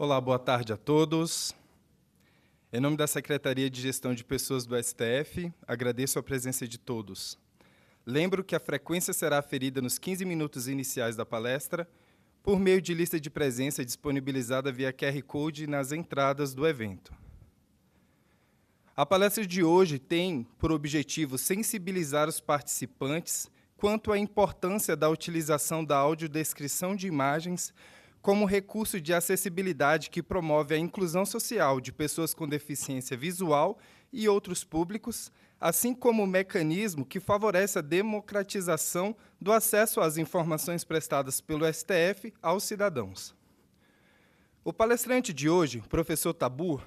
Olá, boa tarde a todos. Em nome da Secretaria de Gestão de Pessoas do STF, agradeço a presença de todos. Lembro que a frequência será aferida nos 15 minutos iniciais da palestra, por meio de lista de presença disponibilizada via QR Code nas entradas do evento. A palestra de hoje tem por objetivo sensibilizar os participantes quanto à importância da utilização da audiodescrição de imagens como recurso de acessibilidade que promove a inclusão social de pessoas com deficiência visual e outros públicos, assim como mecanismo que favorece a democratização do acesso às informações prestadas pelo STF aos cidadãos. O palestrante de hoje, o professor Tabu,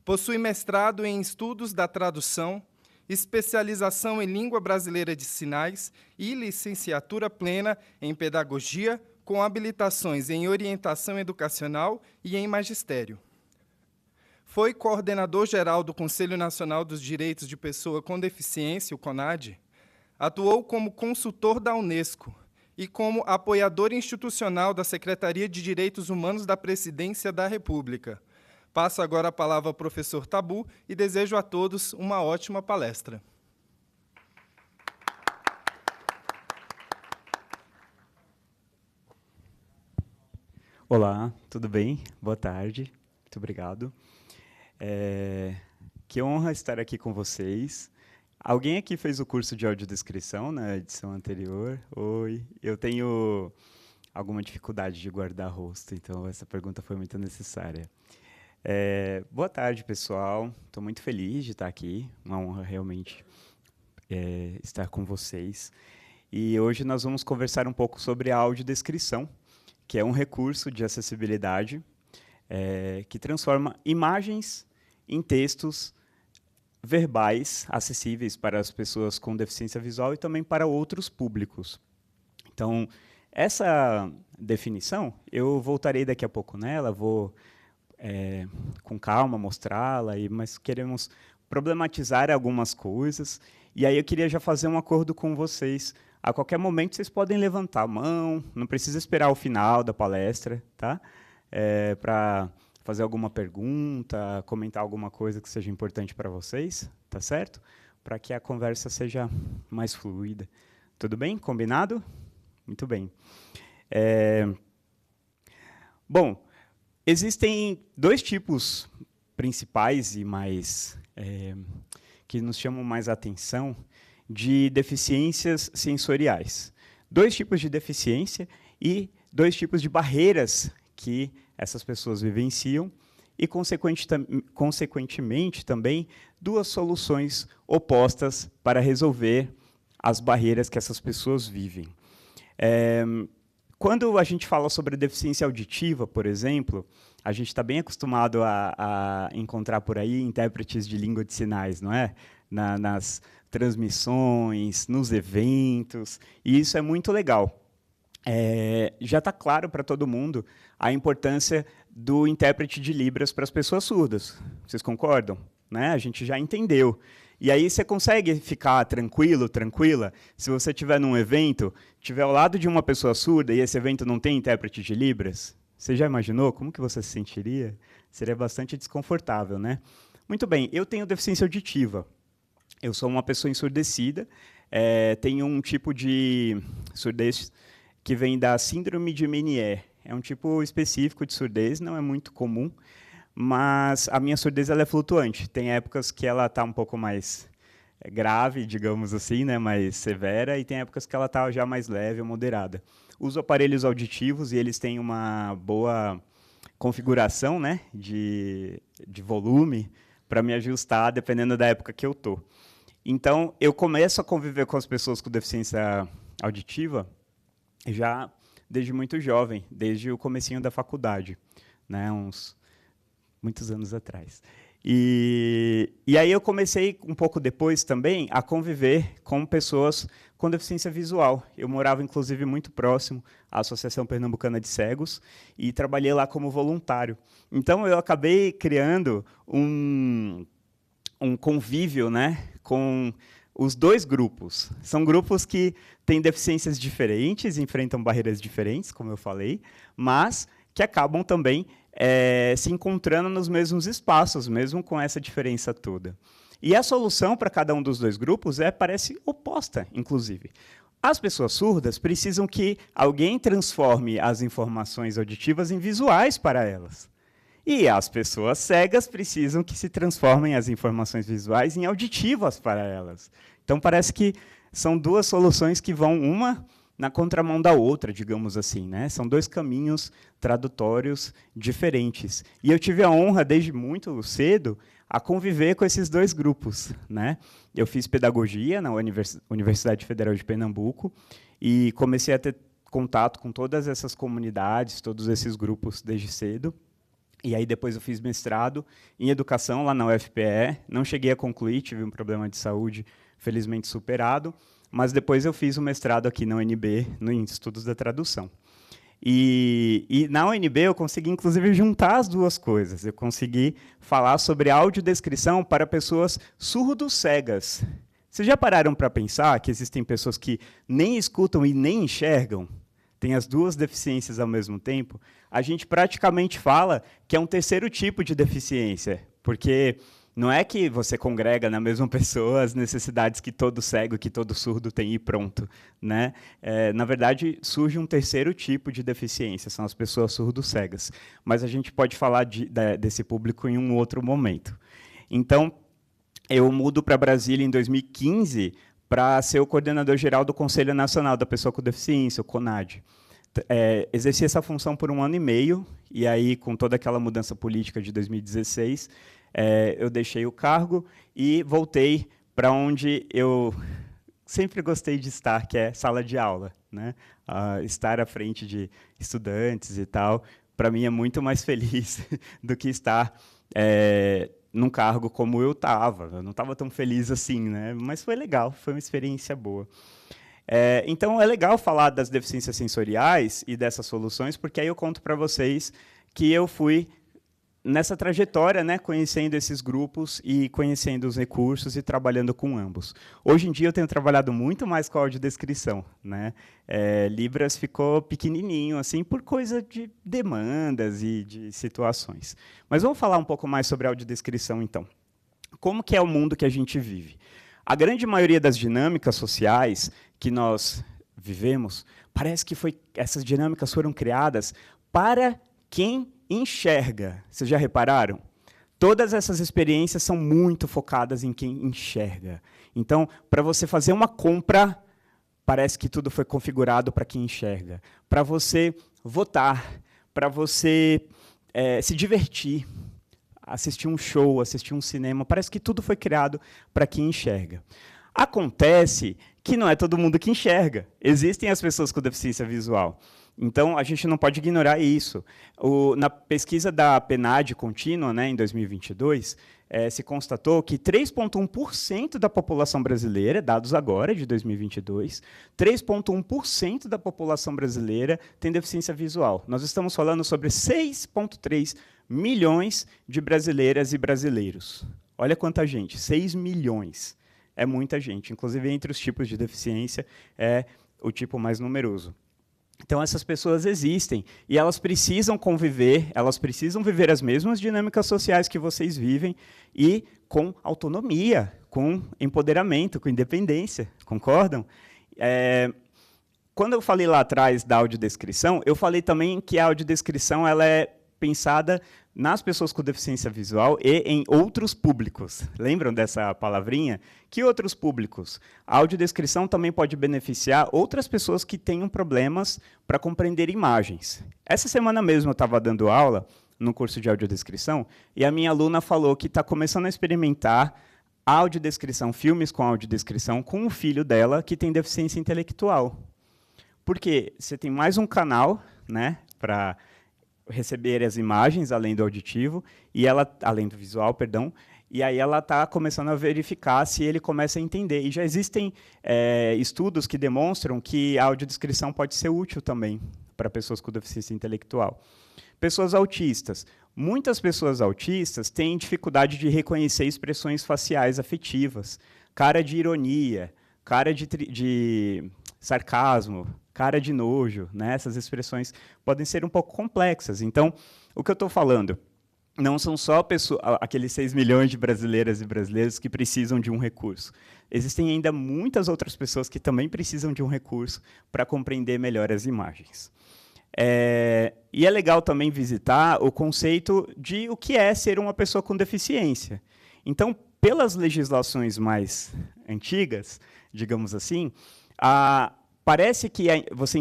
possui mestrado em Estudos da Tradução, especialização em Língua Brasileira de Sinais e licenciatura plena em Pedagogia, com habilitações em Orientação Educacional e em Magistério. Foi coordenador-geral do Conselho Nacional dos Direitos de Pessoa com Deficiência, o CONAD, atuou como consultor da Unesco e como apoiador institucional da Secretaria de Direitos Humanos da Presidência da República. Passo agora a palavra ao professor Tabu e desejo a todos uma ótima palestra. Olá, tudo bem? Boa tarde, muito obrigado. Que honra estar aqui com vocês. Alguém aqui fez o curso de audiodescrição na edição anterior? Oi, eu tenho alguma dificuldade de guardar rosto, então essa pergunta foi muito necessária. Boa tarde, pessoal. Estou muito feliz de estar aqui, uma honra realmente estar com vocês. E hoje nós vamos conversar um pouco sobre a audiodescrição, que é um recurso de acessibilidade que transforma imagens em textos verbais acessíveis para as pessoas com deficiência visual e também para outros públicos. Então, essa definição, eu voltarei daqui a pouco nela, vou com calma mostrá-la, mas queremos problematizar algumas coisas, e aí eu queria já fazer um acordo com vocês. A qualquer momento, vocês podem levantar a mão, não precisa esperar o final da palestra, tá? Para fazer alguma pergunta, comentar alguma coisa que seja importante para vocês, tá certo? Para que a conversa seja mais fluida. Tudo bem? Combinado? Muito bem. Bom, existem dois tipos principais e mais que nos chamam mais a atenção de deficiências sensoriais. Dois tipos de deficiência e dois tipos de barreiras que essas pessoas vivenciam e, consequentemente, também duas soluções opostas para resolver as barreiras que essas pessoas vivem. Quando a gente fala sobre deficiência auditiva, por exemplo, a gente está bem acostumado a encontrar por aí intérpretes de língua de sinais, não é? Nas transmissões, nos eventos, e isso é muito legal. Já está claro para todo mundo a importância do intérprete de Libras para as pessoas surdas. Vocês concordam? Né? A gente já entendeu. E aí você consegue ficar tranquilo, tranquila, se você estiver num evento, estiver ao lado de uma pessoa surda e esse evento não tem intérprete de Libras? Você já imaginou como que você se sentiria? Seria bastante desconfortável, né? Muito bem, eu tenho deficiência auditiva. Eu sou uma pessoa ensurdecida, tenho um tipo de surdez que vem da síndrome de Meniere. É um tipo específico de surdez, não é muito comum, mas a minha surdez ela é flutuante. Tem épocas que ela está um pouco mais grave, digamos assim, né, mais severa, e tem épocas que ela está já mais leve ou moderada. Uso aparelhos auditivos e eles têm uma boa configuração, né, de volume para me ajustar dependendo da época que eu estou. Então, eu começo a conviver com as pessoas com deficiência auditiva já desde muito jovem, desde o comecinho da faculdade, né, muitos anos atrás. E aí eu comecei, um pouco depois também, a conviver com pessoas com deficiência visual. Eu morava, inclusive, muito próximo à Associação Pernambucana de Cegos e trabalhei lá como voluntário. Então, eu acabei criando um convívio, né, com os dois grupos. São grupos que têm deficiências diferentes, enfrentam barreiras diferentes, como eu falei, mas que acabam também se encontrando nos mesmos espaços, mesmo com essa diferença toda. E a solução para cada um dos dois grupos parece oposta, inclusive. As pessoas surdas precisam que alguém transforme as informações auditivas em visuais para elas. E as pessoas cegas precisam que se transformem as informações visuais em auditivas para elas. Então, parece que são duas soluções que vão uma na contramão da outra, digamos assim, né? São dois caminhos tradutórios diferentes. E eu tive a honra, desde muito cedo, a conviver com esses dois grupos, né? Eu fiz pedagogia na Universidade Federal de Pernambuco e comecei a ter contato com todas essas comunidades, todos esses grupos desde cedo. E aí depois eu fiz mestrado em educação lá na UFPE, não cheguei a concluir, tive um problema de saúde, felizmente superado, mas depois eu fiz o mestrado aqui na UNB, em Estudos da Tradução. E na UNB eu consegui, inclusive, juntar as duas coisas. Eu consegui falar sobre audiodescrição para pessoas surdo-cegas. Vocês já pararam para pensar que existem pessoas que nem escutam e nem enxergam? Tem as duas deficiências ao mesmo tempo? A gente praticamente fala que é um terceiro tipo de deficiência, porque não é que você congrega na mesma pessoa as necessidades que todo cego, que todo surdo tem e pronto, né? Na verdade, surge um terceiro tipo de deficiência, são as pessoas surdo-cegas. Mas a gente pode falar desse público em um outro momento. Então, eu mudo para Brasília em 2015 para ser o coordenador-geral do Conselho Nacional da Pessoa com Deficiência, o CONAD. Exerci essa função por 1 ano e meio, e aí, com toda aquela mudança política de 2016, eu deixei o cargo e voltei para onde eu sempre gostei de estar, que é sala de aula, né? Estar à frente de estudantes e tal, para mim é muito mais feliz do que estar num cargo como eu estava. Eu não estava tão feliz assim, né? Mas foi legal, foi uma experiência boa. Então, é legal falar das deficiências sensoriais e dessas soluções, porque aí eu conto para vocês que eu fui nessa trajetória, né, conhecendo esses grupos e conhecendo os recursos e trabalhando com ambos. Hoje em dia eu tenho trabalhado muito mais com a audiodescrição, né? Libras ficou pequenininho, assim, por coisa de demandas e de situações. Mas vamos falar um pouco mais sobre a audiodescrição, então. Como que é o mundo que a gente vive? A grande maioria das dinâmicas sociais que nós vivemos, parece que essas dinâmicas foram criadas para quem enxerga. Vocês já repararam? Todas essas experiências são muito focadas em quem enxerga. Então, para você fazer uma compra, parece que tudo foi configurado para quem enxerga. Para você votar, para você se divertir, assistir um show, assistir um cinema, parece que tudo foi criado para quem enxerga. Acontece que não é todo mundo que enxerga. Existem as pessoas com deficiência visual. Então, a gente não pode ignorar isso. Na pesquisa da PNAD contínua, né, em 2022, se constatou que 3,1% da população brasileira, dados agora, de 2022, 3,1% da população brasileira tem deficiência visual. Nós estamos falando sobre 6,3 milhões de brasileiras e brasileiros. Olha quanta gente, 6 milhões. É muita gente. Inclusive, entre os tipos de deficiência, é o tipo mais numeroso. Então, essas pessoas existem e elas precisam conviver, elas precisam viver as mesmas dinâmicas sociais que vocês vivem e com autonomia, com empoderamento, com independência. Concordam? Quando eu falei lá atrás da audiodescrição, eu falei também que a audiodescrição ela é pensada nas pessoas com deficiência visual e em outros públicos. Lembram dessa palavrinha? Que outros públicos? A audiodescrição também pode beneficiar outras pessoas que tenham problemas para compreender imagens. Essa semana mesmo eu estava dando aula no curso de audiodescrição e a minha aluna falou que está começando a experimentar audiodescrição, filmes com audiodescrição, com o filho dela que tem deficiência intelectual. Porque você tem mais um canal, né, para receber as imagens além do auditivo e além do visual, perdão, e aí ela está começando a verificar se ele começa a entender. E já existem estudos que demonstram que a audiodescrição pode ser útil também para pessoas com deficiência intelectual. Pessoas autistas. Muitas pessoas autistas têm dificuldade de reconhecer expressões faciais afetivas, cara de ironia, cara de sarcasmo, cara de nojo, né? Essas expressões podem ser um pouco complexas. Então, o que eu estou falando não são só aqueles 6 milhões de brasileiras e brasileiros que precisam de um recurso. Existem ainda muitas outras pessoas que também precisam de um recurso para compreender melhor as imagens. E é legal também visitar o conceito de o que é ser uma pessoa com deficiência. Então, pelas legislações mais antigas, digamos assim, parece que você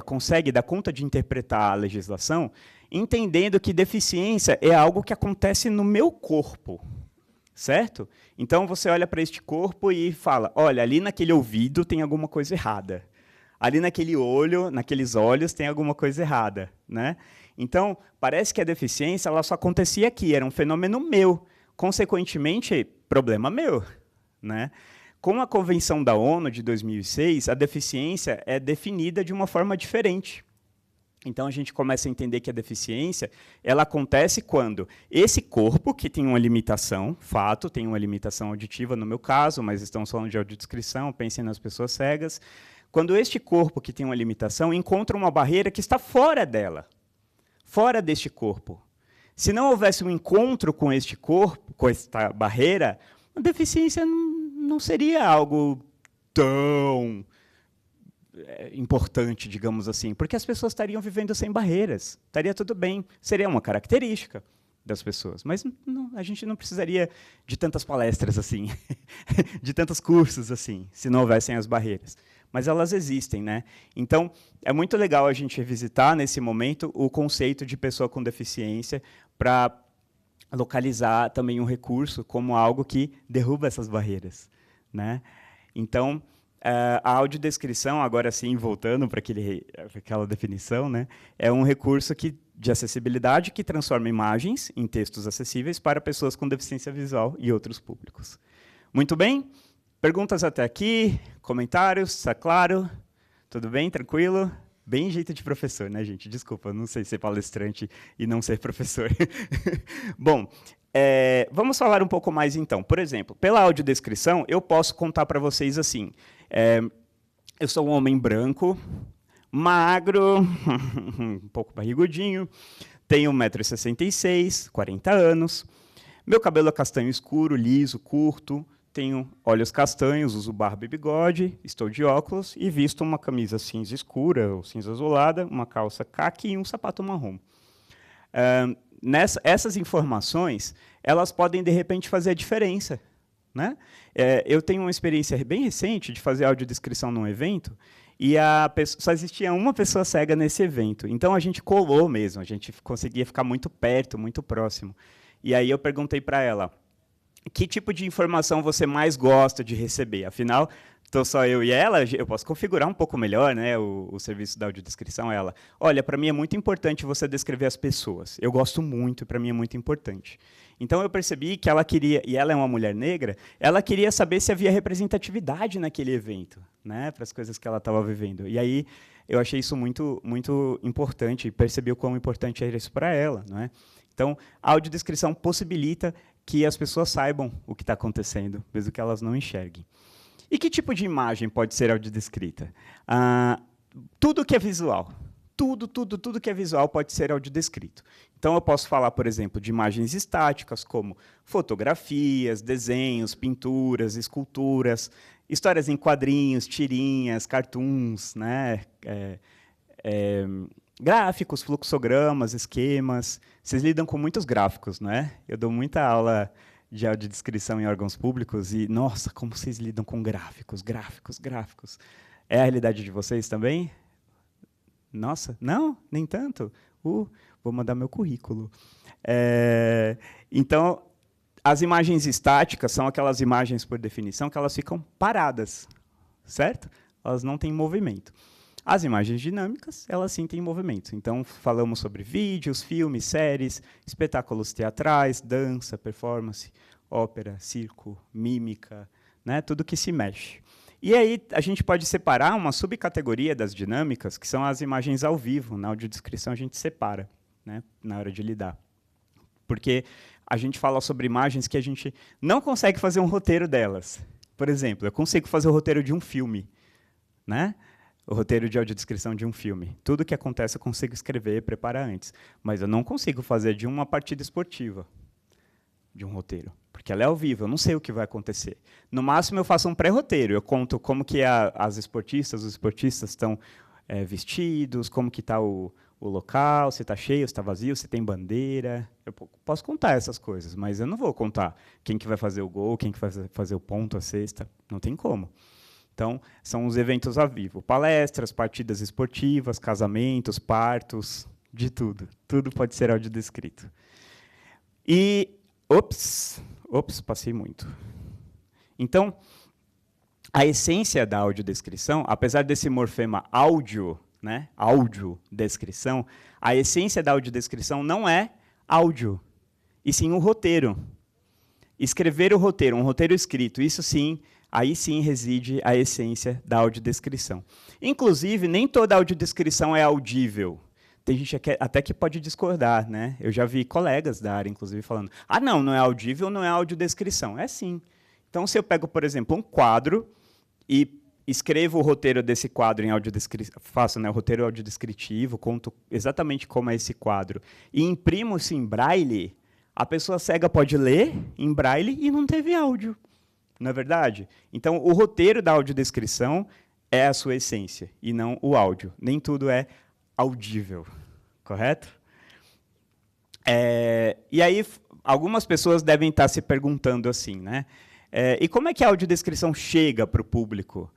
consegue dar conta de interpretar a legislação, entendendo que deficiência é algo que acontece no meu corpo, certo? Então, você olha para este corpo e fala, olha, ali naquele ouvido tem alguma coisa errada. Ali naquele olho, naqueles olhos, tem alguma coisa errada, né? Então, parece que a deficiência ela só acontecia aqui, era um fenômeno meu. Consequentemente, problema meu, né? Com a Convenção da ONU de 2006, a deficiência é definida de uma forma diferente. Então, a gente começa a entender que a deficiência ela acontece quando esse corpo, que tem uma limitação, fato, tem uma limitação auditiva no meu caso, mas estamos falando de audiodescrição, pensem nas pessoas cegas, quando este corpo, que tem uma limitação, encontra uma barreira que está fora dela, fora deste corpo. Se não houvesse um encontro com este corpo, com esta barreira, a deficiência não seria algo tão importante, digamos assim, porque as pessoas estariam vivendo sem barreiras, estaria tudo bem, seria uma característica das pessoas, mas a gente não precisaria de tantas palestras assim, de tantos cursos assim, se não houvessem as barreiras. Mas elas existem, né? Então, é muito legal a gente revisitar, nesse momento, o conceito de pessoa com deficiência para localizar também um recurso como algo que derruba essas barreiras, né? Então, a audiodescrição, agora sim, voltando para aquela definição, né, é um recurso de acessibilidade que transforma imagens em textos acessíveis para pessoas com deficiência visual e outros públicos. Muito bem? Perguntas até aqui? Comentários? Está claro? Tudo bem? Tranquilo? Bem jeito de professor, né, gente? Desculpa, não sei ser palestrante e não ser professor. Bom, vamos falar um pouco mais, então. Por exemplo, pela audiodescrição, eu posso contar para vocês assim, eu sou um homem branco, magro, um pouco barrigudinho, tenho 1,66 m, 40 anos, meu cabelo é castanho escuro, liso, curto, tenho olhos castanhos, uso barba e bigode, estou de óculos e visto uma camisa cinza escura ou cinza azulada, uma calça caqui e um sapato marrom. Essas informações, elas podem, de repente, fazer a diferença, né? Eu tenho uma experiência bem recente de fazer audiodescrição num evento e só existia uma pessoa cega nesse evento. Então, a gente colou mesmo, a gente conseguia ficar muito perto, muito próximo. E aí eu perguntei para ela, que tipo de informação você mais gosta de receber? Afinal, estou só eu e ela, eu posso configurar um pouco melhor, né, o serviço da audiodescrição. Ela, olha, para mim é muito importante você descrever as pessoas. Eu gosto muito, para mim é muito importante. Então, eu percebi que ela queria, e ela é uma mulher negra, ela queria saber se havia representatividade naquele evento, né, para as coisas que ela estava vivendo. E aí, eu achei isso muito, muito importante, e percebi o quão importante era isso para ela, não é? Então, a audiodescrição possibilita que as pessoas saibam o que está acontecendo, mesmo que elas não enxerguem. E que tipo de imagem pode ser audiodescrita? Tudo que é visual. Tudo que é visual pode ser audiodescrito. Então, eu posso falar, por exemplo, de imagens estáticas, como fotografias, desenhos, pinturas, esculturas, histórias em quadrinhos, tirinhas, cartoons, né? Gráficos, fluxogramas, esquemas. Vocês lidam com muitos gráficos, não é? Eu dou muita aula de audiodescrição em órgãos públicos e, nossa, como vocês lidam com gráficos. É a realidade de vocês também? Nossa, não? Nem tanto? Vou mandar meu currículo. Então, as imagens estáticas são aquelas imagens, por definição, que elas ficam paradas, certo? Elas não têm movimento. As imagens dinâmicas, elas sim têm movimento. Então, falamos sobre vídeos, filmes, séries, espetáculos teatrais, dança, performance, ópera, circo, mímica, né? Tudo que se mexe. E aí, a gente pode separar uma subcategoria das dinâmicas, que são as imagens ao vivo. Na audiodescrição, a gente separa, né, na hora de lidar. Porque a gente fala sobre imagens que a gente não consegue fazer um roteiro delas. Por exemplo, eu consigo fazer o roteiro de um filme, né? o roteiro de audiodescrição de um filme. Tudo que acontece eu consigo escrever e preparar antes, mas eu não consigo fazer de uma partida esportiva, de um roteiro, porque ela é ao vivo, eu não sei o que vai acontecer. No máximo, eu faço um pré-roteiro, eu conto como que os esportistas estão vestidos, como que está o local, se está cheio, se está vazio, se tem bandeira. Eu posso contar essas coisas, mas eu não vou contar quem que vai fazer o gol, quem que vai fazer o ponto, a cesta, não tem como. Então, são os eventos ao vivo, palestras, partidas esportivas, casamentos, partos, de tudo. Tudo pode ser audiodescrito. E, passei muito. Então, a essência da audiodescrição, apesar desse morfema áudio, né, audiodescrição, a essência da audiodescrição não é áudio, e sim um roteiro. Escrever o roteiro, um roteiro escrito, isso sim, aí sim reside a essência da audiodescrição. Inclusive, nem toda audiodescrição é audível. Tem gente até que pode discordar, né? Eu já vi colegas da área, inclusive, falando, não é audível, não é audiodescrição. É sim. Então, se eu pego, por exemplo, um quadro e escrevo o roteiro desse quadro em audiodescrição, faço, né, o roteiro audiodescritivo, conto exatamente como é esse quadro, e imprimo isso em braille, a pessoa cega pode ler em braille e não teve áudio. Não é verdade? Então, o roteiro da audiodescrição é a sua essência, e não o áudio. Nem tudo é audível, correto? E aí, algumas pessoas devem estar se perguntando assim, né? E como é que a audiodescrição chega para o público?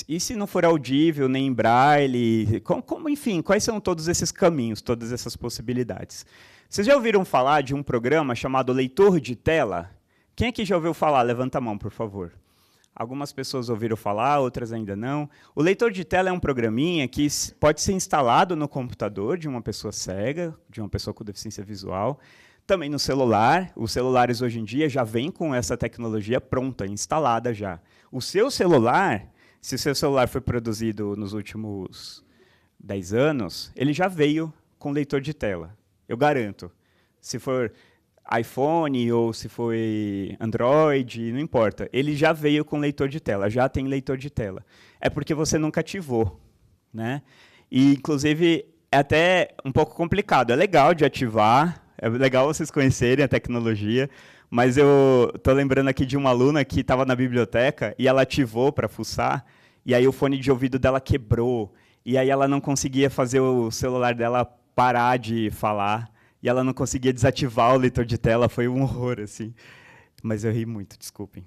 E se não for audível, nem em braille? Enfim, quais são todos esses caminhos, todas essas possibilidades? Vocês já ouviram falar de um programa chamado Leitor de Tela? Quem aqui já ouviu falar? Levanta a mão, por favor. Algumas pessoas ouviram falar, outras ainda não. O leitor de tela é um programinha que pode ser instalado no computador de uma pessoa cega, de uma pessoa com deficiência visual, também no celular. Os celulares hoje em dia já vêm com essa tecnologia pronta, instalada já. O seu celular, se o seu celular foi produzido nos últimos 10 anos, ele já veio com leitor de tela. Eu garanto. Se for iPhone ou se foi Android, não importa. Ele já veio com leitor de tela, já tem leitor de tela. É porque você nunca ativou, né? E, inclusive, é até um pouco complicado. É legal de ativar, é legal vocês conhecerem a tecnologia, mas eu estou lembrando aqui de uma aluna que estava na biblioteca e ela ativou para fuçar, e aí o fone de ouvido dela quebrou, e aí ela não conseguia fazer o celular dela parar de falar, e ela não conseguia desativar o leitor de tela, foi um horror, assim. Mas eu ri muito, desculpem.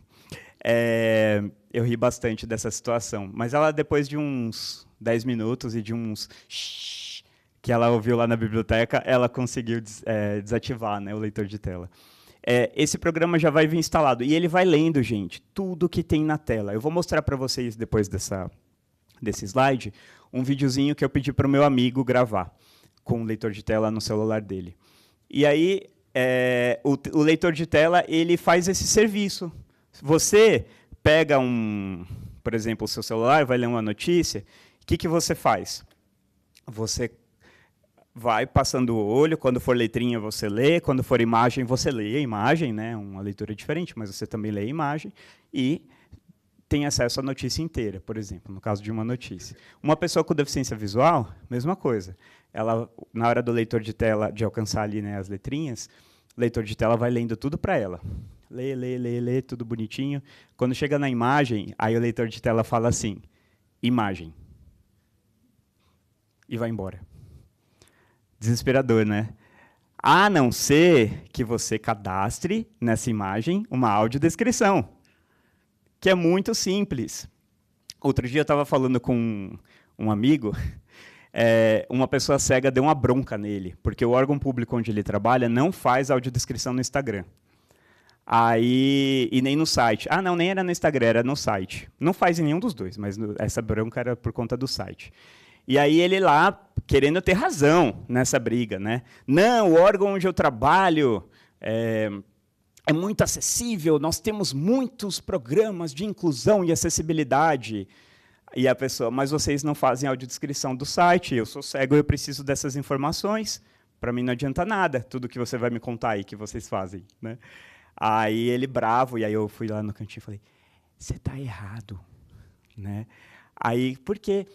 Eu ri bastante dessa situação. Mas ela, depois de uns 10 minutos e de uns shhh que ela ouviu lá na biblioteca, ela conseguiu desativar, né, o leitor de tela. Esse programa já vai vir instalado. E ele vai lendo, gente, tudo que tem na tela. Eu vou mostrar para vocês, depois desse slide, um videozinho que eu pedi para o meu amigo gravar, com o leitor de tela no celular dele. E aí, o leitor de tela ele faz esse serviço. Você pega, por exemplo, o seu celular, vai ler uma notícia, o que você faz? Você vai passando o olho, quando for letrinha você lê, quando for imagem você lê a imagem, né? Uma leitura diferente, mas você também lê a imagem, e tem acesso à notícia inteira, por exemplo, no caso de uma notícia. Uma pessoa com deficiência visual, mesma coisa. Ela, na hora do leitor de tela, de alcançar ali, né, as letrinhas, o leitor de tela vai lendo tudo para ela. Lê, tudo bonitinho. Quando chega na imagem, aí o leitor de tela fala assim, imagem. E vai embora. Desesperador, né? A não ser que você cadastre nessa imagem uma audiodescrição, que é muito simples. Outro dia eu estava falando com um amigo, uma pessoa cega deu uma bronca nele, porque o órgão público onde ele trabalha não faz audiodescrição no Instagram. E nem no site. Não, nem era no Instagram, era no site. Não faz em nenhum dos dois, mas essa bronca era por conta do site. E aí ele lá, querendo ter razão nessa briga, né? Não, o órgão onde eu trabalho é muito acessível, nós temos muitos programas de inclusão e acessibilidade. E a pessoa, mas vocês não fazem audiodescrição do site, eu sou cego, eu preciso dessas informações, para mim não adianta nada, tudo que você vai me contar aí que vocês fazem, né? Aí ele bravo, e aí eu fui lá no cantinho e falei, você está errado, né? Aí, por quê?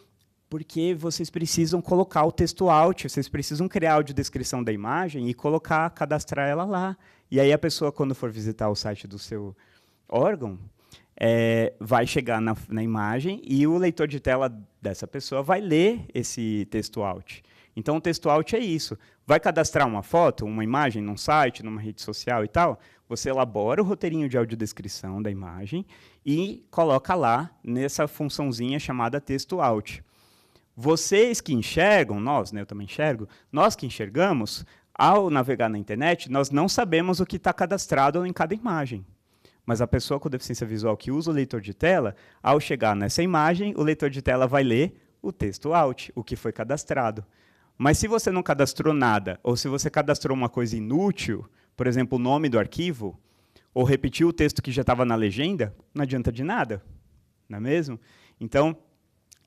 Porque vocês precisam colocar o texto out, vocês precisam criar a audiodescrição da imagem e colocar, cadastrar ela lá. E aí a pessoa, quando for visitar o site do seu órgão, vai chegar na imagem e o leitor de tela dessa pessoa vai ler esse texto out. Então, o texto out é isso. Vai cadastrar uma foto, uma imagem num site, numa rede social e tal, você elabora o roteirinho de audiodescrição da imagem e coloca lá nessa funçãozinha chamada texto out. Vocês que enxergam, nós, né, eu também enxergo, nós que enxergamos, ao navegar na internet, nós não sabemos o que está cadastrado em cada imagem. Mas a pessoa com deficiência visual que usa o leitor de tela, ao chegar nessa imagem, o leitor de tela vai ler o texto out, o que foi cadastrado. Mas se você não cadastrou nada, ou se você cadastrou uma coisa inútil, por exemplo, o nome do arquivo, ou repetiu o texto que já estava na legenda, não adianta de nada, não é mesmo? Então,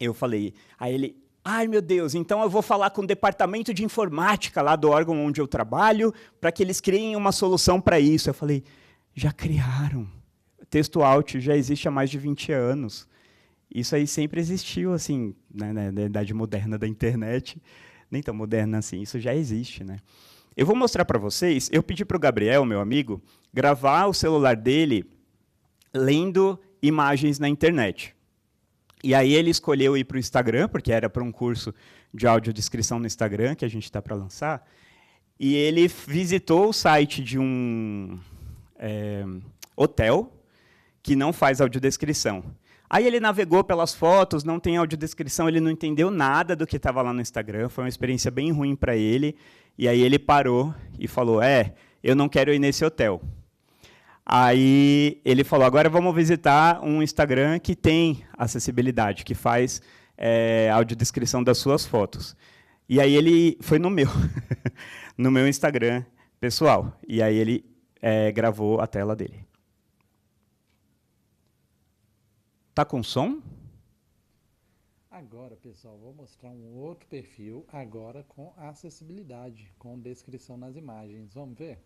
eu falei, aí ele, ai meu Deus, então eu vou falar com o departamento de informática lá do órgão onde eu trabalho, para que eles criem uma solução para isso. Eu falei, já criaram. Texto out já existe há mais de 20 anos. Isso aí sempre existiu, assim, né, na idade moderna da internet. Nem tão moderna assim, isso já existe, né? Eu vou mostrar para vocês, eu pedi para o Gabriel, meu amigo, gravar o celular dele lendo imagens na internet. E aí ele escolheu ir para o Instagram, porque era para um curso de audiodescrição no Instagram, que a gente está para lançar, e ele visitou o site de um hotel que não faz audiodescrição. Aí ele navegou pelas fotos, não tem audiodescrição, ele não entendeu nada do que estava lá no Instagram, foi uma experiência bem ruim para ele, e aí ele parou e falou, eu não quero ir nesse hotel. Aí ele falou, agora vamos visitar um Instagram que tem acessibilidade, que faz audiodescrição das suas fotos. E aí ele foi no meu, no meu Instagram pessoal, e aí ele gravou a tela dele. Tá com som? Agora, pessoal, vou mostrar um outro perfil, agora com acessibilidade, com descrição nas imagens. Vamos ver?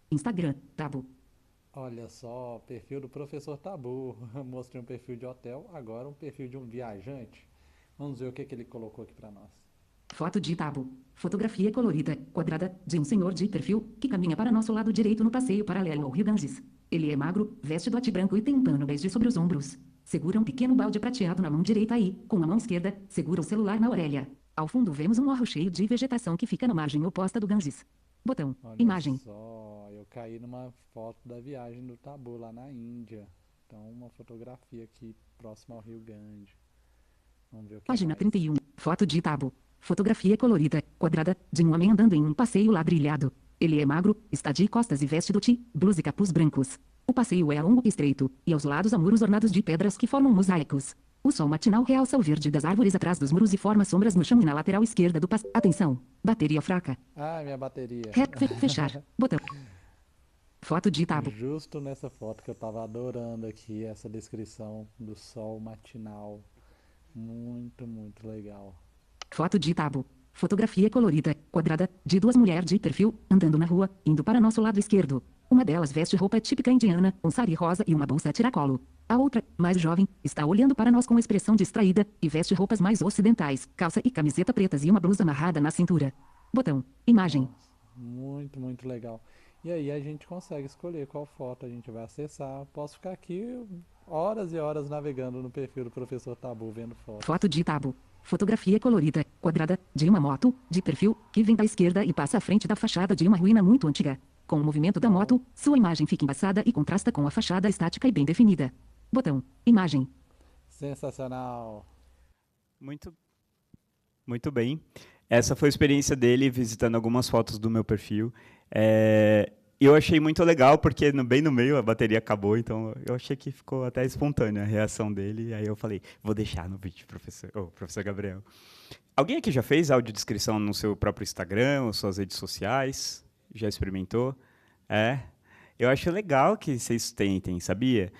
Instagram, Tabu. Olha só, perfil do professor Tabu. Mostrei um perfil de hotel, agora um perfil de um viajante. Vamos ver o que ele colocou aqui para nós. Foto de Tabu. Fotografia colorida, quadrada, de um senhor de perfil, que caminha para nosso lado direito no passeio paralelo ao rio Ganges. Ele é magro, veste dote branco e tem um pano bege sobre os ombros. Segura um pequeno balde prateado na mão direita e, com a mão esquerda, segura o celular na orelha. Ao fundo vemos um morro cheio de vegetação que fica na margem oposta do Ganges. Botão, Olha imagem. Só, eu caí numa foto da viagem do Tabu lá na Índia. Então, uma fotografia aqui próxima ao rio Ganges. Vamos ver o que Página mais. 31. Foto de Tabu. Fotografia colorida, quadrada, de um homem andando em um passeio ladrilhado. Ele é magro, está de costas e veste dhoti, blusa e capuz brancos. O passeio é longo e estreito, e aos lados há muros ornados de pedras que formam mosaicos. O sol matinal realça o verde das árvores atrás dos muros e forma sombras no chão e na lateral esquerda do passeio. Atenção! Bateria fraca. Ah, minha bateria. Fechar. Botão. Foto de Tabu. Justo nessa foto que eu tava adorando aqui, essa descrição do sol matinal. Muito, muito legal. Foto de Tabu. Fotografia colorida, quadrada, de duas mulheres de perfil, andando na rua, indo para nosso lado esquerdo. Uma delas veste roupa típica indiana, um sari rosa e uma bolsa tiracolo. A outra, mais jovem, está olhando para nós com expressão distraída, e veste roupas mais ocidentais, calça e camiseta pretas e uma blusa amarrada na cintura. Botão, imagem. Nossa, muito, muito legal. E aí a gente consegue escolher qual foto a gente vai acessar. Posso ficar aqui horas e horas navegando no perfil do professor Tabu, vendo fotos. Foto de Tabu. Fotografia colorida, quadrada, de uma moto, de perfil, que vem da esquerda e passa à frente da fachada de uma ruína muito antiga. Com o movimento da moto, sua imagem fica embaçada e contrasta com a fachada estática e bem definida. Botão, imagem. Sensacional. Muito bem. Essa foi a experiência dele visitando algumas fotos do meu perfil. Eu achei muito legal, porque bem no meio a bateria acabou, então eu achei que ficou até espontânea a reação dele. Aí eu falei, vou deixar no vídeo, professor Gabriel. Alguém aqui já fez audiodescrição no seu próprio Instagram ou suas redes sociais? Já experimentou? Eu acho legal que vocês tentem, sabia?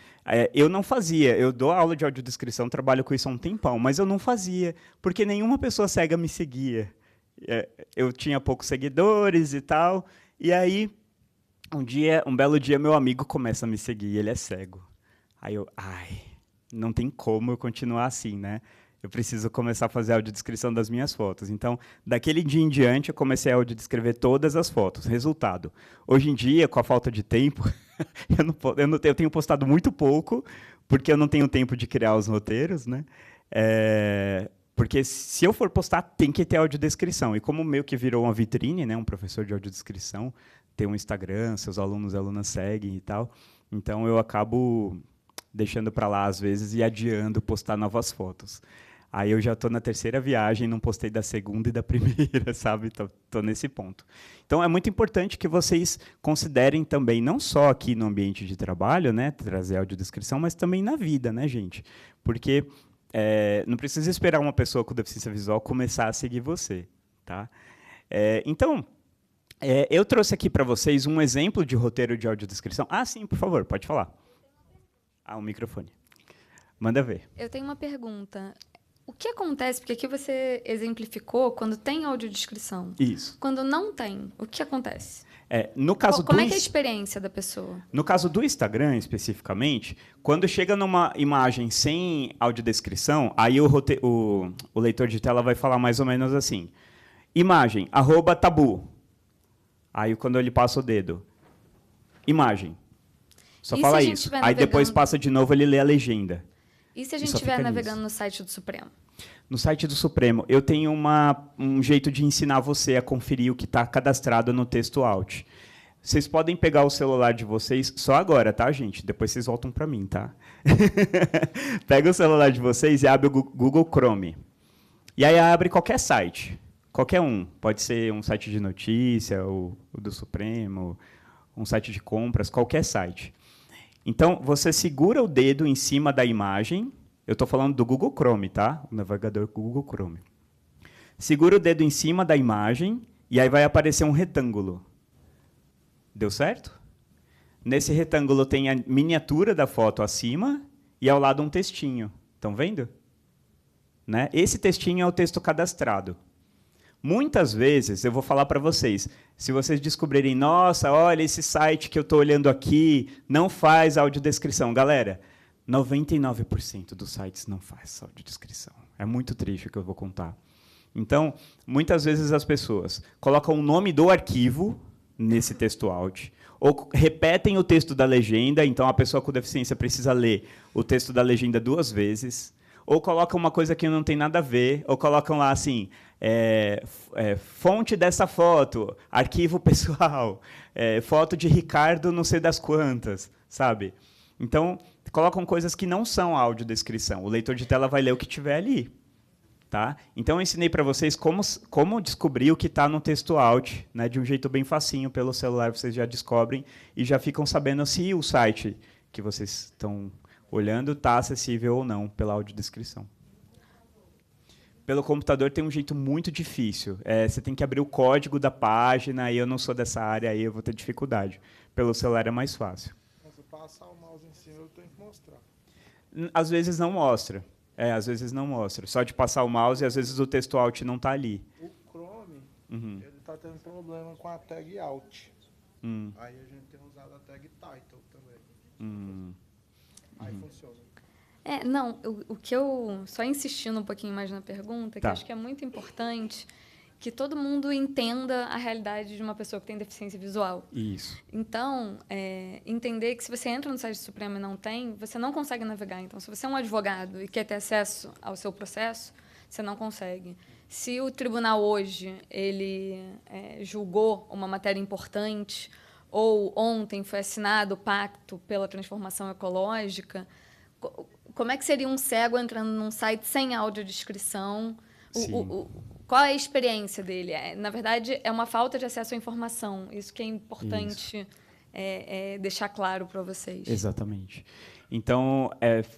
Eu não fazia, eu dou aula de audiodescrição, trabalho com isso há um tempão, mas eu não fazia, porque nenhuma pessoa cega me seguia. Eu tinha poucos seguidores e tal, e aí, um belo dia, meu amigo começa a me seguir, ele é cego. Aí eu, não tem como eu continuar assim, né? Eu preciso começar a fazer a audiodescrição das minhas fotos. Então, daquele dia em diante, eu comecei a audiodescrever todas as fotos. Resultado, hoje em dia, com a falta de tempo, eu tenho postado muito pouco, porque eu não tenho tempo de criar os roteiros, né? Porque se eu for postar, tem que ter audiodescrição. E como meio que virou uma vitrine, né, um professor de audiodescrição, tem um Instagram, seus alunos e alunas seguem e tal, então eu acabo deixando para lá às vezes e adiando postar novas fotos. Aí eu já estou na terceira viagem, não postei da segunda e da primeira, sabe? Tô nesse ponto. Então, é muito importante que vocês considerem também, não só aqui no ambiente de trabalho, né, trazer audiodescrição, mas também na vida, né, gente? Porque não precisa esperar uma pessoa com deficiência visual começar a seguir você, tá? Então, eu trouxe aqui para vocês um exemplo de roteiro de audiodescrição. Ah, sim, por favor, pode falar. O microfone. Manda ver. Eu tenho uma pergunta. O que acontece, porque aqui você exemplificou quando tem audiodescrição. Isso. Quando não tem, o que acontece? No caso Como é que é a experiência da pessoa? No caso do Instagram, especificamente, quando chega numa imagem sem audiodescrição, aí o leitor de tela vai falar mais ou menos assim, imagem, @tabu. Aí, quando ele passa o dedo, imagem. Só E fala se a gente isso. estiver Aí navegando... depois passa de novo, ele lê a legenda. E se a gente Só estiver fica navegando nisso. no site do Supremo? No site do Supremo, eu tenho um jeito de ensinar você a conferir o que está cadastrado no texto Alt. Vocês podem pegar o celular de vocês só agora, tá, gente? Depois vocês voltam para mim, tá? Pega o celular de vocês e abre o Google Chrome. E aí abre qualquer site. Qualquer um. Pode ser um site de notícia, o do Supremo, um site de compras, qualquer site. Então, você segura o dedo em cima da imagem. Eu estou falando do Google Chrome, tá? O navegador Google Chrome. Segura o dedo em cima da imagem e aí vai aparecer um retângulo. Deu certo? Nesse retângulo tem a miniatura da foto acima e ao lado um textinho. Estão vendo? Né? Esse textinho é o texto cadastrado. Muitas vezes, eu vou falar para vocês, se vocês descobrirem, nossa, olha, esse site que eu estou olhando aqui não faz audiodescrição. Galera, 99% dos sites não faz audiodescrição. É muito triste o que eu vou contar. Então, muitas vezes as pessoas colocam o nome do arquivo nesse texto Alt, ou repetem o texto da legenda, então a pessoa com deficiência precisa ler o texto da legenda 2 vezes, ou colocam uma coisa que não tem nada a ver, ou colocam lá assim, fonte dessa foto, arquivo pessoal, foto de Ricardo não sei das quantas, sabe? Então, colocam coisas que não são audiodescrição. O leitor de tela vai ler o que tiver ali. Tá? Então, eu ensinei para vocês como descobrir o que está no texto Alt, né, de um jeito bem facinho, pelo celular vocês já descobrem e já ficam sabendo se o site que vocês estão olhando está acessível ou não pela audiodescrição. Pelo computador tem um jeito muito difícil. Você tem que abrir o código da página, e eu não sou dessa área, aí eu vou ter dificuldade. Pelo celular é mais fácil. Mas se passar o mouse em cima, eu tenho que mostrar. Às vezes não mostra. Às vezes não mostra. Só de passar o mouse, e às vezes o texto Alt não está ali. O Chrome, ele está tendo problema com a tag Alt. Aí a gente tem usado a tag Title também. Aí funciona. Não, o que eu... Só insistindo um pouquinho mais na pergunta, que Tá. acho que é muito importante que todo mundo entenda a realidade de uma pessoa que tem deficiência visual. Isso. Então, entender que se você entra no site do Supremo e não tem, você não consegue navegar. Então, se você é um advogado e quer ter acesso ao seu processo, você não consegue. Se o tribunal hoje ele julgou uma matéria importante, ou ontem foi assinado o Pacto pela Transformação Ecológica, como é que seria um cego entrando num site sem audiodescrição? Qual é a experiência dele? Na verdade, é uma falta de acesso à informação. Isso que é importante deixar claro para vocês. Exatamente. Então,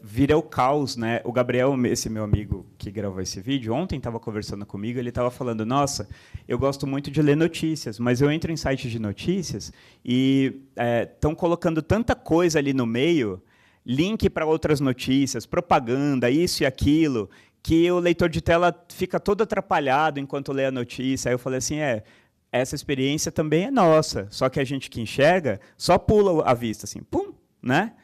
vira o caos, né? O Gabriel, esse meu amigo que gravou esse vídeo, ontem estava conversando comigo, ele estava falando, nossa, eu gosto muito de ler notícias, mas eu entro em sites de notícias e estão colocando tanta coisa ali no meio, link para outras notícias, propaganda, isso e aquilo, que o leitor de tela fica todo atrapalhado enquanto lê a notícia. Aí eu falei assim, essa experiência também é nossa, só que a gente que enxerga só pula a vista, assim, pum, né?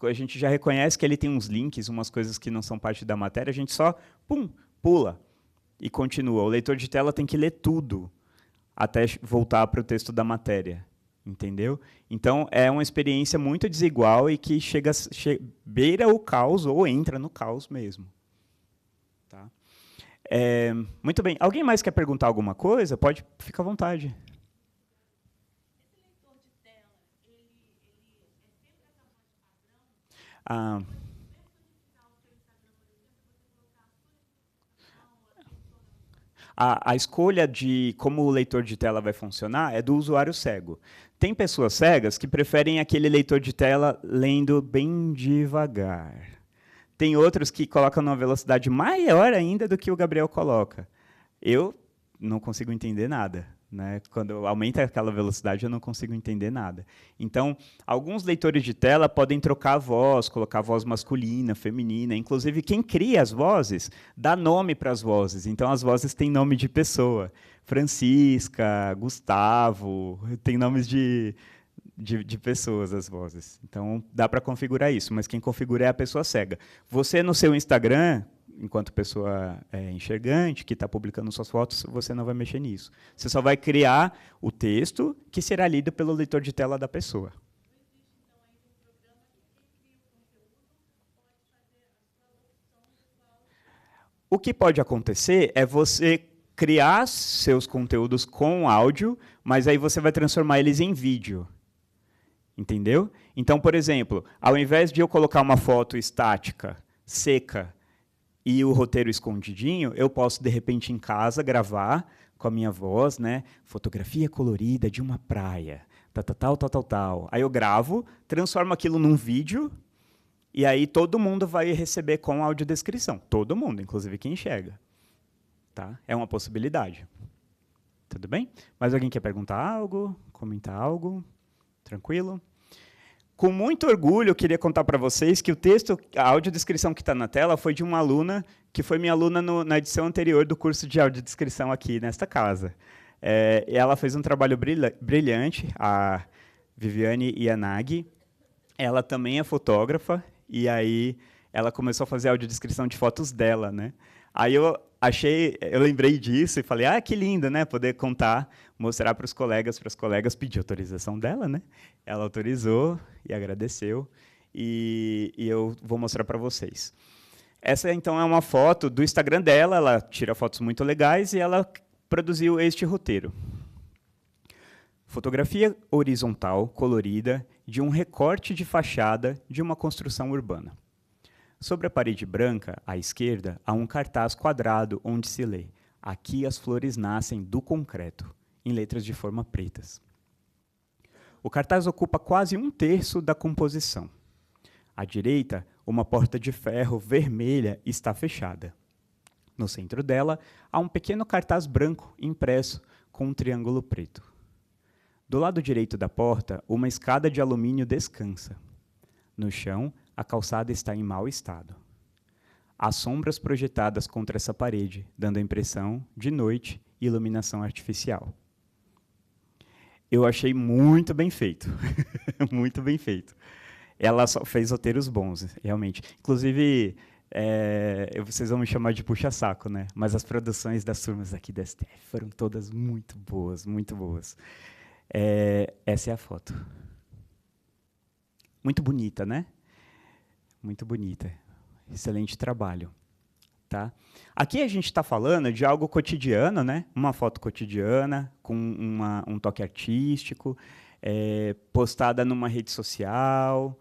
a gente já reconhece que ele tem uns links, umas coisas que não são parte da matéria, a gente só pula e continua. O leitor de tela tem que ler tudo até voltar para o texto da matéria, entendeu? Então, é uma experiência muito desigual e que beira o caos ou entra no caos mesmo. Tá? Muito bem. Alguém mais quer perguntar alguma coisa? Pode, fica à vontade. A escolha de como o leitor de tela vai funcionar é do usuário cego. Tem pessoas cegas que preferem aquele leitor de tela lendo bem devagar. Tem outros que colocam numa velocidade maior ainda do que o Gabriel coloca. Eu não consigo entender nada. Né? Quando aumenta aquela velocidade, eu não consigo entender nada. Então, alguns leitores de tela podem trocar a voz, colocar a voz masculina, feminina. Inclusive, quem cria as vozes dá nome para as vozes. Então, as vozes têm nome de pessoa. Francisca, Gustavo, tem nomes de pessoas as vozes. Então, dá para configurar isso, mas quem configura é a pessoa cega. Você, no seu Instagram, enquanto pessoa enxergante, que está publicando suas fotos, você não vai mexer nisso. Você só vai criar o texto que será lido pelo leitor de tela da pessoa. O que pode acontecer é você criar seus conteúdos com áudio, mas aí você vai transformar eles em vídeo. Entendeu? Então, por exemplo, ao invés de eu colocar uma foto estática, seca, e o roteiro escondidinho, eu posso, de repente, em casa, gravar com a minha voz, né? Fotografia colorida de uma praia, tal. Aí eu gravo, transformo aquilo num vídeo, e aí todo mundo vai receber com audiodescrição. Todo mundo, inclusive quem enxerga. Tá? É uma possibilidade. Tudo bem? Mais alguém quer perguntar algo? Comentar algo? Tranquilo? Com muito orgulho, eu queria contar para vocês que o texto, a audiodescrição que está na tela, foi de uma aluna, que foi minha aluna na edição anterior do curso de audiodescrição aqui nesta casa. Ela fez um trabalho brilhante, a Viviane Yanagi. Ela também é fotógrafa, e aí ela começou a fazer audiodescrição de fotos dela, né? Aí eu lembrei disso e falei, que lindo, né? Poder contar, mostrar para os colegas, para as colegas, pedir autorização dela, né? Ela autorizou e agradeceu, e eu vou mostrar para vocês. Essa, então, é uma foto do Instagram dela, ela tira fotos muito legais e ela produziu este roteiro. Fotografia horizontal, colorida, de um recorte de fachada de uma construção urbana. Sobre a parede branca, à esquerda, há um cartaz quadrado onde se lê: "Aqui as flores nascem do concreto", em letras de forma pretas. O cartaz ocupa quase 1/3 da composição. À direita, uma porta de ferro vermelha está fechada. No centro dela, há um pequeno cartaz branco impresso com um triângulo preto. Do lado direito da porta, uma escada de alumínio descansa. No chão, a calçada está em mau estado. Há sombras projetadas contra essa parede, dando a impressão de noite e iluminação artificial. Eu achei muito bem feito. Muito bem feito. Ela só fez roteiros bons, realmente. Inclusive, vocês vão me chamar de puxa-saco, né? Mas as produções das turmas aqui da STF foram todas muito boas, muito boas. Essa é a foto. Muito bonita, né? Muito bonita. Excelente trabalho. Tá? Aqui a gente está falando de algo cotidiano, né? Uma foto cotidiana, com um toque artístico, postada numa rede social,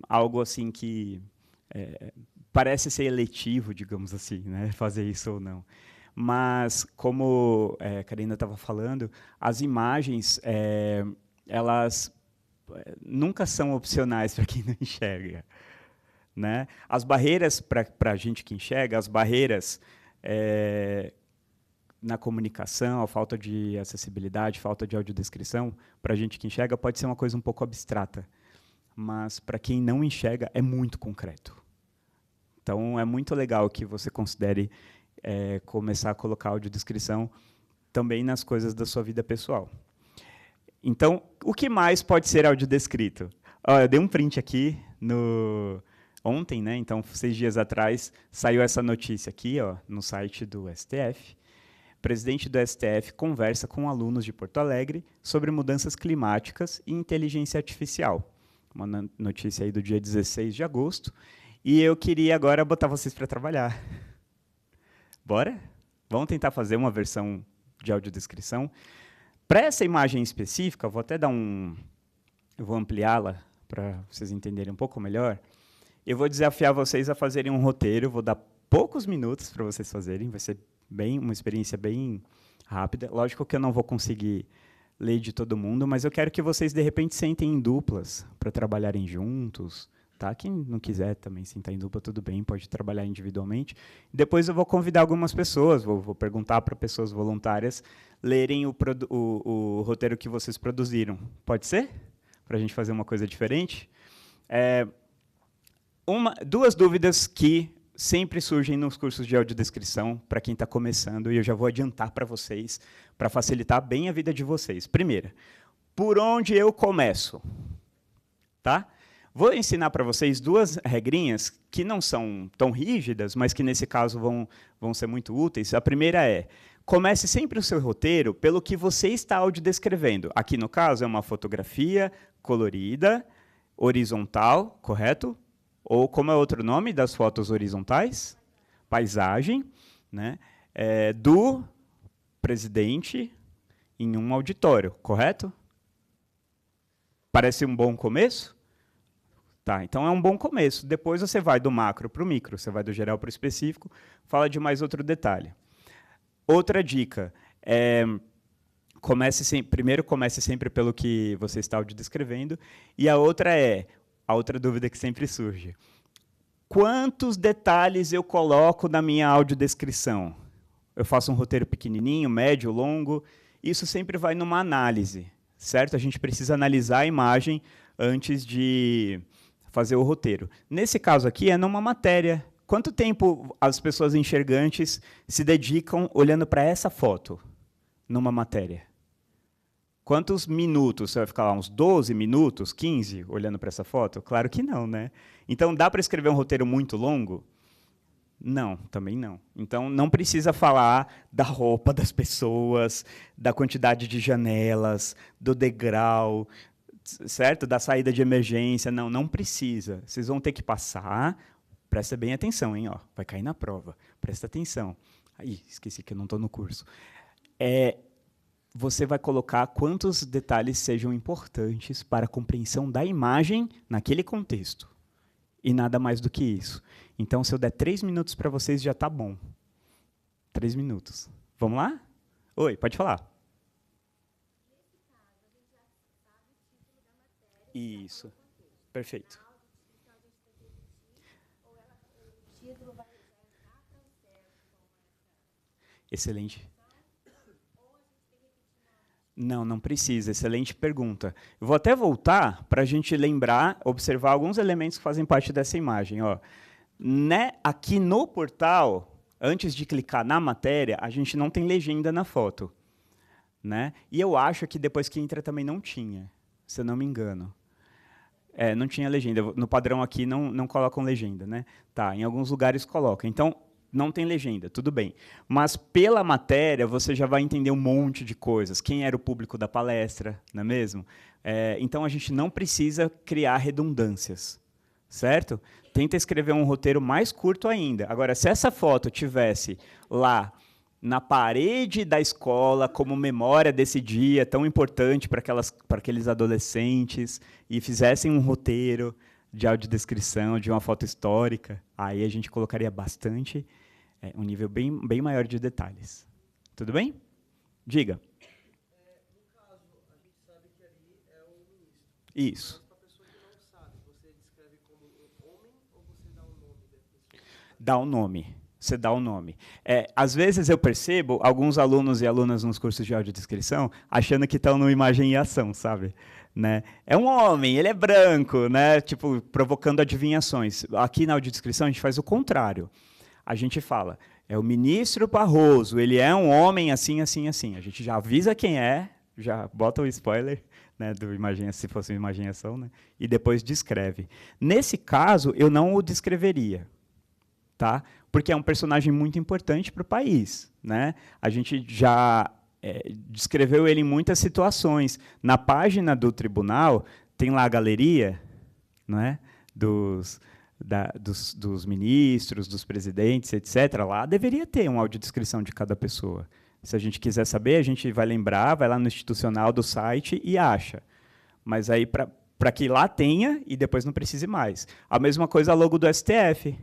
algo assim que parece ser eletivo, digamos assim, né? Fazer isso ou não. Mas, como a Karina estava falando, as imagens, elas nunca são opcionais para quem não enxerga. Né? As barreiras, para a gente que enxerga, as barreiras na comunicação, a falta de acessibilidade, falta de audiodescrição, para a gente que enxerga, pode ser uma coisa um pouco abstrata. Mas, para quem não enxerga, é muito concreto. Então, é muito legal que você considere começar a colocar audiodescrição também nas coisas da sua vida pessoal. Então, o que mais pode ser audiodescrito? Eu dei um print aqui ontem, né? Então, 6 dias atrás, saiu essa notícia aqui, ó, no site do STF. O presidente do STF conversa com alunos de Porto Alegre sobre mudanças climáticas e inteligência artificial. Uma notícia aí do dia 16 de agosto. E eu queria agora botar vocês para trabalhar. Bora? Vamos tentar fazer uma versão de audiodescrição. Para essa imagem específica, eu vou até dar eu vou ampliá-la para vocês entenderem um pouco melhor. Eu vou desafiar vocês a fazerem um roteiro, vou dar poucos minutos para vocês fazerem, vai ser uma experiência bem rápida. Lógico que eu não vou conseguir ler de todo mundo, mas eu quero que vocês, de repente, sentem em duplas para trabalharem juntos. Tá? Quem não quiser também sentar em dupla, tudo bem, pode trabalhar individualmente. Depois eu vou convidar algumas pessoas, vou perguntar para pessoas voluntárias lerem o roteiro que vocês produziram. Pode ser? Para a gente fazer uma coisa diferente? Duas dúvidas que sempre surgem nos cursos de audiodescrição para quem está começando, e eu já vou adiantar para vocês, para facilitar bem a vida de vocês. Primeira, por onde eu começo? Tá? Vou ensinar para vocês 2 regrinhas que não são tão rígidas, mas que, nesse caso, vão ser muito úteis. A primeira é, comece sempre o seu roteiro pelo que você está audiodescrevendo. Aqui, no caso, é uma fotografia colorida, horizontal, correto? Ou como é outro nome das fotos horizontais? Paisagem, né? Do presidente em um auditório, correto? Parece um bom começo? Tá, então é um bom começo. Depois você vai do macro para o micro, você vai do geral para o específico, fala de mais outro detalhe. Outra dica, primeiro comece sempre pelo que você está audiodescrevendo, e a outra dúvida que sempre surge. Quantos detalhes eu coloco na minha audiodescrição? Eu faço um roteiro pequenininho, médio, longo? Isso sempre vai numa análise, certo? A gente precisa analisar a imagem antes de fazer o roteiro. Nesse caso aqui, é numa matéria. Quanto tempo as pessoas enxergantes se dedicam olhando para essa foto numa matéria? Quantos minutos? Você vai ficar lá uns 12 minutos, 15, olhando para essa foto? Claro que não, né? Então, dá para escrever um roteiro muito longo? Não, também não. Então, não precisa falar da roupa das pessoas, da quantidade de janelas, do degrau, certo? Da saída de emergência. Não, não precisa. Vocês vão ter que passar. Presta bem atenção, hein? Ó, vai cair na prova. Presta atenção. Aí, esqueci que eu não estou no curso. Você vai colocar quantos detalhes sejam importantes para a compreensão da imagem naquele contexto. E nada mais do que isso. Então, se eu der 3 minutos para vocês, já está bom. 3 minutos. Vamos lá? Oi, pode falar. Isso. Perfeito. Excelente. Não, não precisa. Excelente pergunta. Eu vou até voltar para a gente lembrar, observar alguns elementos que fazem parte dessa imagem. Ó. Aqui no portal, antes de clicar na matéria, a gente não tem legenda na foto. Né? E eu acho que depois que entra também não tinha, se eu não me engano. Não tinha legenda. No padrão aqui não colocam legenda. Né? Tá, em alguns lugares colocam. Então, não tem legenda, tudo bem. Mas, pela matéria, você já vai entender um monte de coisas. Quem era o público da palestra, não é mesmo? Então, a gente não precisa criar redundâncias, certo? Tenta escrever um roteiro mais curto ainda. Agora, se essa foto tivesse lá na parede da escola, como memória desse dia tão importante para aqueles adolescentes, e fizessem um roteiro de audiodescrição, de uma foto histórica, aí a gente colocaria bastante, um nível bem maior de detalhes. Tudo bem? Diga. No caso, a gente sabe que ali é o ministro. Isso. Mas para a pessoa que não sabe, você descreve como um homem ou você dá um nome da pessoa? Dá um nome. Você dá um nome. Às vezes eu percebo alguns alunos e alunas nos cursos de audiodescrição achando que estão no imagem e ação, sabe? Né? É um homem, ele é branco, né? Tipo, provocando adivinhações. Aqui na audiodescrição a gente faz o contrário. A gente fala, é o ministro Barroso, ele é um homem assim, assim, assim. A gente já avisa quem é, já bota o spoiler, né, se fosse uma imaginação, né, e depois descreve. Nesse caso, eu não o descreveria, tá? Porque é um personagem muito importante para o país, né? A gente já descreveu ele em muitas situações. Na página do tribunal tem lá a galeria, né, dos ministros, dos presidentes, etc. Lá deveria ter uma audiodescrição de cada pessoa. Se a gente quiser saber, a gente vai lembrar, vai lá no institucional do site e acha. Mas aí para que lá tenha e depois não precise mais. A mesma coisa a logo do STF.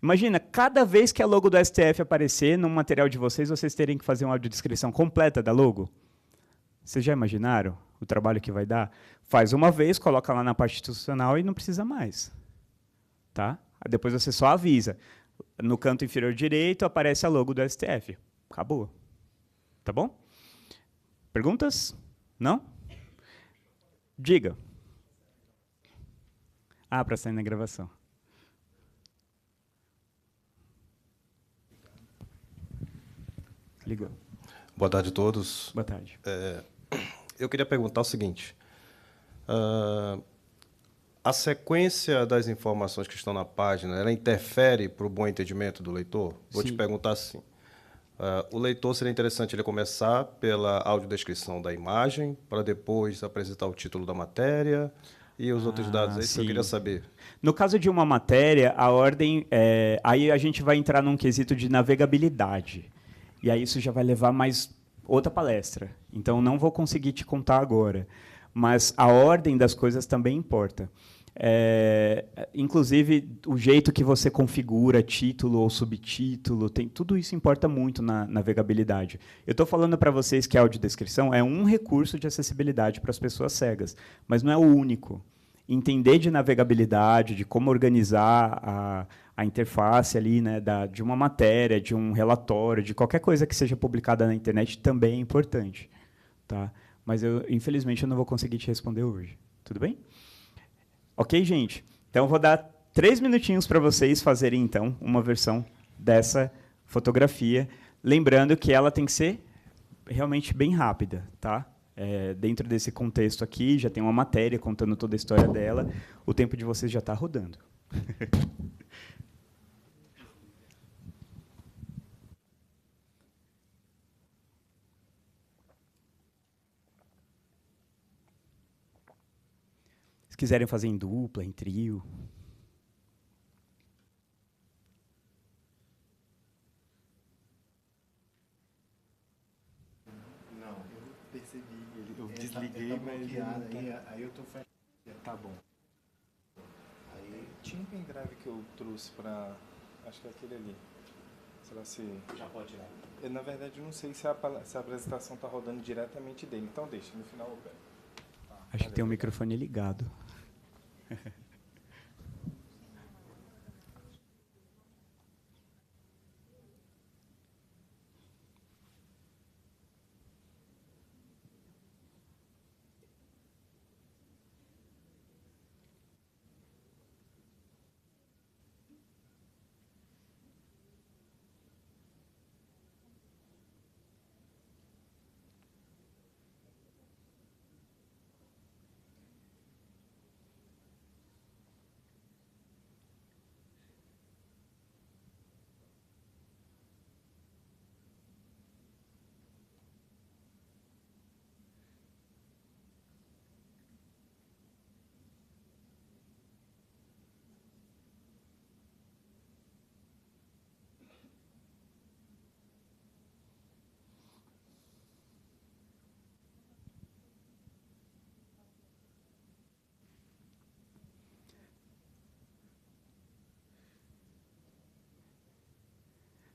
Imagina, cada vez que a logo do STF aparecer no material de vocês terem que fazer uma audiodescrição completa da logo. Vocês já imaginaram o trabalho que vai dar? Faz uma vez, coloca lá na parte institucional e não precisa mais. Tá? Depois você só avisa. No canto inferior direito aparece a logo do STF. Acabou. Tá bom? Perguntas? Não? Diga. Para sair na gravação. Ligou. Boa tarde a todos. Boa tarde. Eu queria perguntar o seguinte. A sequência das informações que estão na página, ela interfere para o bom entendimento do leitor? Vou te perguntar assim. O leitor seria interessante ele começar pela audiodescrição da imagem, para depois apresentar o título da matéria e os outros dados aí, que eu queria saber. No caso de uma matéria, a ordem... aí a gente vai entrar num quesito de navegabilidade. E aí isso já vai levar mais outra palestra. Então, não vou conseguir te contar agora. Mas a ordem das coisas também importa. Inclusive, o jeito que você configura título ou subtítulo, tudo isso importa muito na navegabilidade. Eu estou falando para vocês que a audiodescrição é um recurso de acessibilidade para as pessoas cegas, mas não é o único. Entender de navegabilidade, de como organizar a interface ali, né, de uma matéria, de um relatório, de qualquer coisa que seja publicada na internet também é importante. Tá? Mas, infelizmente, eu não vou conseguir te responder hoje. Tudo bem? Ok, gente? Então, eu vou dar 3 minutinhos para vocês fazerem, então, uma versão dessa fotografia. Lembrando que ela tem que ser realmente bem rápida. Tá? Dentro desse contexto aqui, já tem uma matéria contando toda a história dela. O tempo de vocês já está rodando. Se quiserem fazer em dupla, em trio. Não, eu percebi. Eu desliguei, mas aí eu tô fechando. Tá bom. Aí tinha um pendrive que eu trouxe pra... Acho que é aquele ali. Será se... Já pode tirar. Na verdade, eu não sei se a apresentação tá rodando diretamente dele. Então deixa, no final eu pego. Acho que tem o microfone ligado.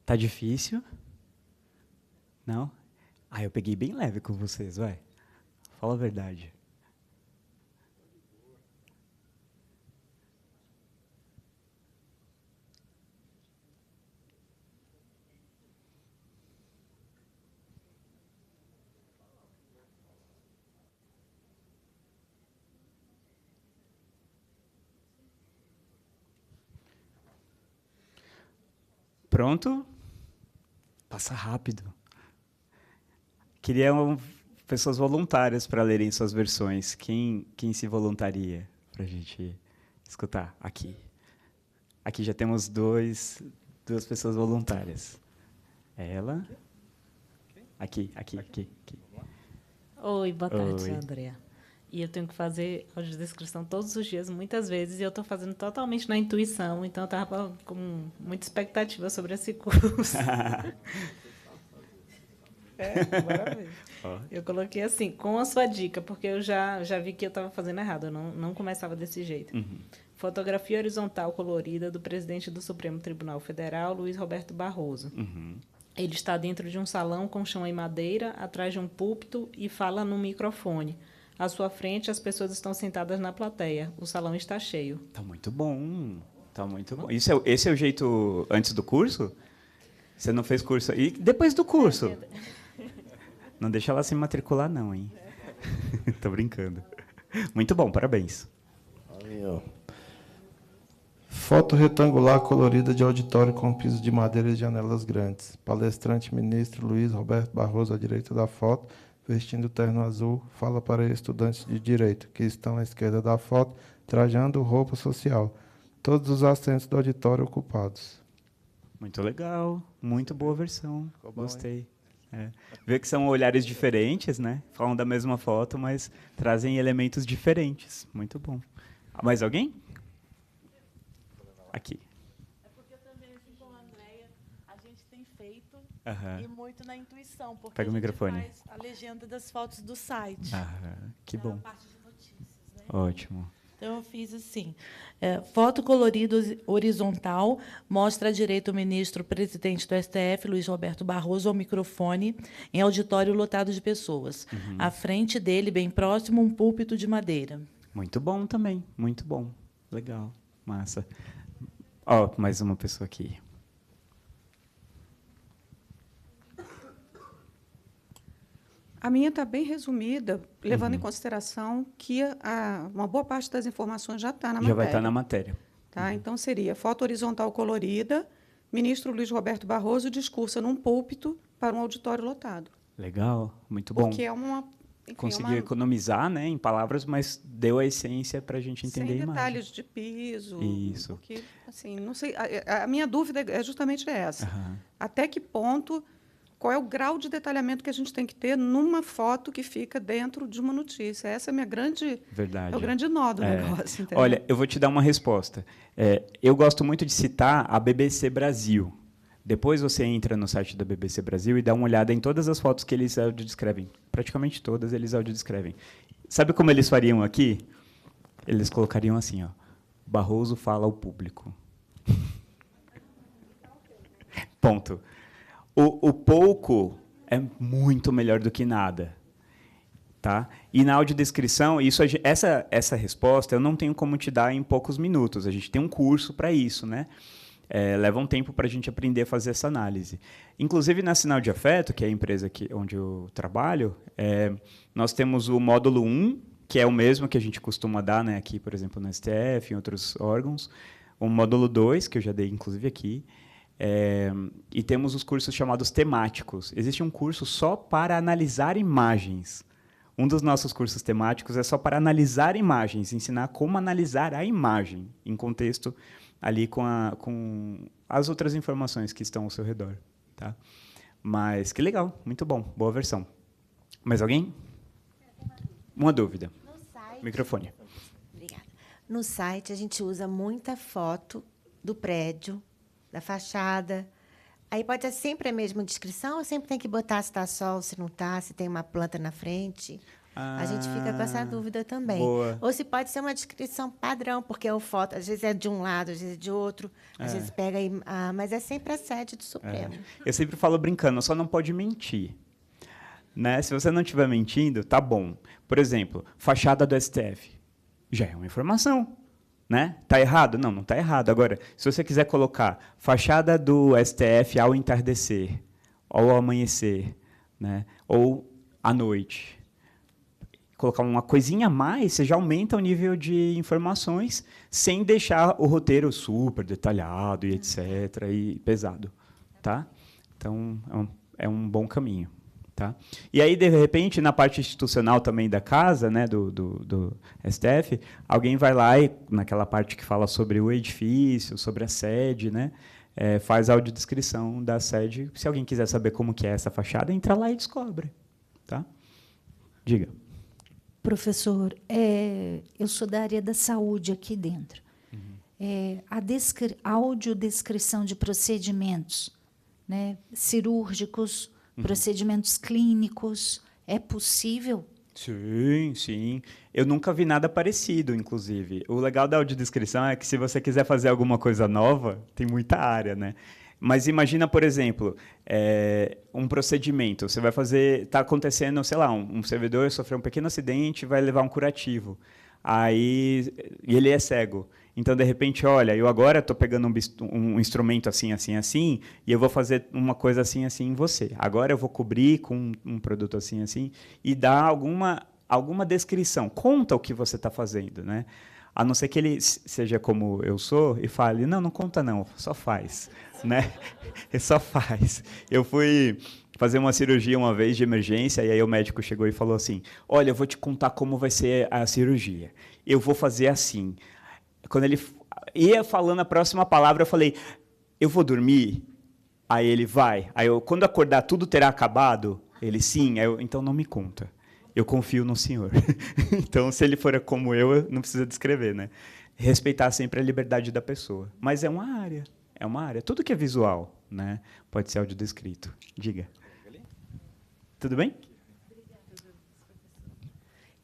Tá difícil? Não? Eu peguei bem leve com vocês, vai. Fala a verdade. Pronto? Passa rápido. Queria pessoas voluntárias para lerem suas versões. Quem se voluntaria para a gente escutar? Aqui. Aqui já temos duas pessoas voluntárias. Ela. Aqui. Oi, boa tarde, Oi. sou a Andrea. E eu tenho que fazer audiodescrição todos os dias, muitas vezes, e eu estou fazendo totalmente na intuição, então eu estava com muita expectativa sobre esse curso. Maravilha. Eu coloquei assim, com a sua dica, porque eu já vi que eu estava fazendo errado, eu não começava desse jeito. Fotografia horizontal colorida do presidente do Supremo Tribunal Federal, Luiz Roberto Barroso. Ele está dentro de um salão com chão em madeira, atrás de um púlpito e fala no microfone. À sua frente, as pessoas estão sentadas na plateia. O salão está cheio. Tá muito bom. Tá muito bom. Esse é o jeito antes do curso? Você não fez curso? E depois do curso? Não deixa ela se matricular, não, hein? Tô brincando. Muito bom, parabéns. Aí, ó. Foto retangular colorida de auditório com piso de madeira e janelas grandes. Palestrante ministro Luiz Roberto Barroso à direita da foto, vestindo terno azul, fala para estudantes de direito, que estão à esquerda da foto, trajando roupa social. Todos os assentos do auditório ocupados. Muito legal. Muito boa versão. Gostei. Vê que são olhares diferentes, né? Falam da mesma foto, mas trazem elementos diferentes. Muito bom. Mais alguém? Aqui. É porque também, assim como a Andrea, a gente tem feito Aham. e muito na intuição, porque Pega o a gente microfone. faz a legenda das fotos do site. Que na bom. parte de notícias, né? Ótimo. Então, eu fiz assim, foto colorida horizontal, mostra à direita o ministro presidente do STF, Luiz Roberto Barroso, ao microfone, em auditório lotado de pessoas. À frente dele, bem próximo, um púlpito de madeira. Muito bom também. Muito bom. Legal. Massa. Ó, mais uma pessoa aqui. A minha está bem resumida, levando em consideração que uma boa parte das informações já está na matéria. Já vai estar na matéria. Tá? Então, seria foto horizontal colorida, ministro Luiz Roberto Barroso discursa num púlpito para um auditório lotado. Legal. Muito bom. Porque é uma... Enfim, Conseguiu economizar, né, em palavras, mas deu a essência para a gente entender a sem imagem. detalhes de piso. Isso. Porque, assim, não sei, a minha dúvida é justamente essa. Até que ponto, qual é o grau de detalhamento que a gente tem que ter numa foto que fica dentro de uma notícia? Essa é a minha grande... Verdade. É o grande nó do negócio. Entendeu? Olha, eu vou te dar uma resposta. Eu gosto muito de citar a BBC Brasil. Depois você entra no site da BBC Brasil e dá uma olhada em todas as fotos que eles audiodescrevem. Praticamente todas eles audiodescrevem. Sabe como eles fariam aqui? Eles colocariam assim, ó, Barroso fala ao público. Ponto. O pouco é muito melhor do que nada. Tá? E na audiodescrição, essa resposta eu não tenho como te dar em poucos minutos. A gente tem um curso para isso, né? Leva um tempo para a gente aprender a fazer essa análise. Inclusive, na Sinal de Afeto, que é a empresa onde eu trabalho, nós temos o módulo 1, que é o mesmo que a gente costuma dar, né, aqui, por exemplo, no STF, em outros órgãos. O módulo 2, que eu já dei, inclusive, aqui. E temos os cursos chamados temáticos. Existe um curso só para analisar imagens. Um dos nossos cursos temáticos é só para analisar imagens, ensinar como analisar a imagem em contexto ali com as outras informações que estão ao seu redor. Tá? Mas que legal, muito bom, boa versão. Mais alguém? Uma dúvida. No site, microfone. Obrigada. No site, a gente usa muita foto do prédio, da fachada. Aí pode ser sempre a mesma descrição ou sempre tem que botar se está sol, se não está, se tem uma planta na frente? A gente fica com essa dúvida também. Boa. Ou se pode ser uma descrição padrão, porque a foto, às vezes é de um lado, às vezes é de outro, às vezes pega aí, mas é sempre a sede do Supremo. Eu sempre falo brincando, só não pode mentir. Né? Se você não estiver mentindo, tá bom. Por exemplo, fachada do STF. Já é uma informação. Né? Tá errado? Não, não está errado. Agora, se você quiser colocar fachada do STF ao entardecer, ou ao amanhecer, né? Ou à noite, colocar uma coisinha a mais, você já aumenta o nível de informações sem deixar o roteiro super detalhado e etc. e pesado. Tá? Então, é um bom caminho. Tá? E aí, de repente, na parte institucional também da casa, né, do STF, alguém vai lá e, naquela parte que fala sobre o edifício, sobre a sede, né, faz a audiodescrição da sede. Se alguém quiser saber como que é essa fachada, entra lá e descobre. Tá? Diga. Professor, eu sou da área da saúde aqui dentro. A audiodescrição de procedimentos, né, cirúrgicos, procedimentos clínicos, é possível? Sim, sim. Eu nunca vi nada parecido, inclusive. O legal da audiodescrição é que, se você quiser fazer alguma coisa nova, tem muita área, né? Mas imagina, por exemplo, um procedimento. Você vai fazer... Está acontecendo, sei lá, um servidor sofreu um pequeno acidente e vai levar um curativo. E ele é cego. Então, de repente, olha, eu agora estou pegando um instrumento assim, assim, assim, e eu vou fazer uma coisa assim, assim em você. Agora eu vou cobrir com um produto assim, assim, e dar alguma descrição. Conta o que você está fazendo, né? A não ser que ele seja como eu sou e fale, não conta não, só faz. Né? Só faz. Eu fui fazer uma cirurgia uma vez de emergência, e aí o médico chegou e falou assim, olha, eu vou te contar como vai ser a cirurgia. Eu vou fazer assim. Quando ele ia falando a próxima palavra, eu falei, eu vou dormir? Aí ele, vai. Aí eu, quando acordar, tudo terá acabado? Ele, sim. Aí eu, então não me conta. Eu confio no senhor. Então, se ele for como eu, não precisa descrever, né? Respeitar sempre a liberdade da pessoa. Mas é uma área. É uma área. Tudo que é visual, né, pode ser audiodescrito. Diga. Tudo bem?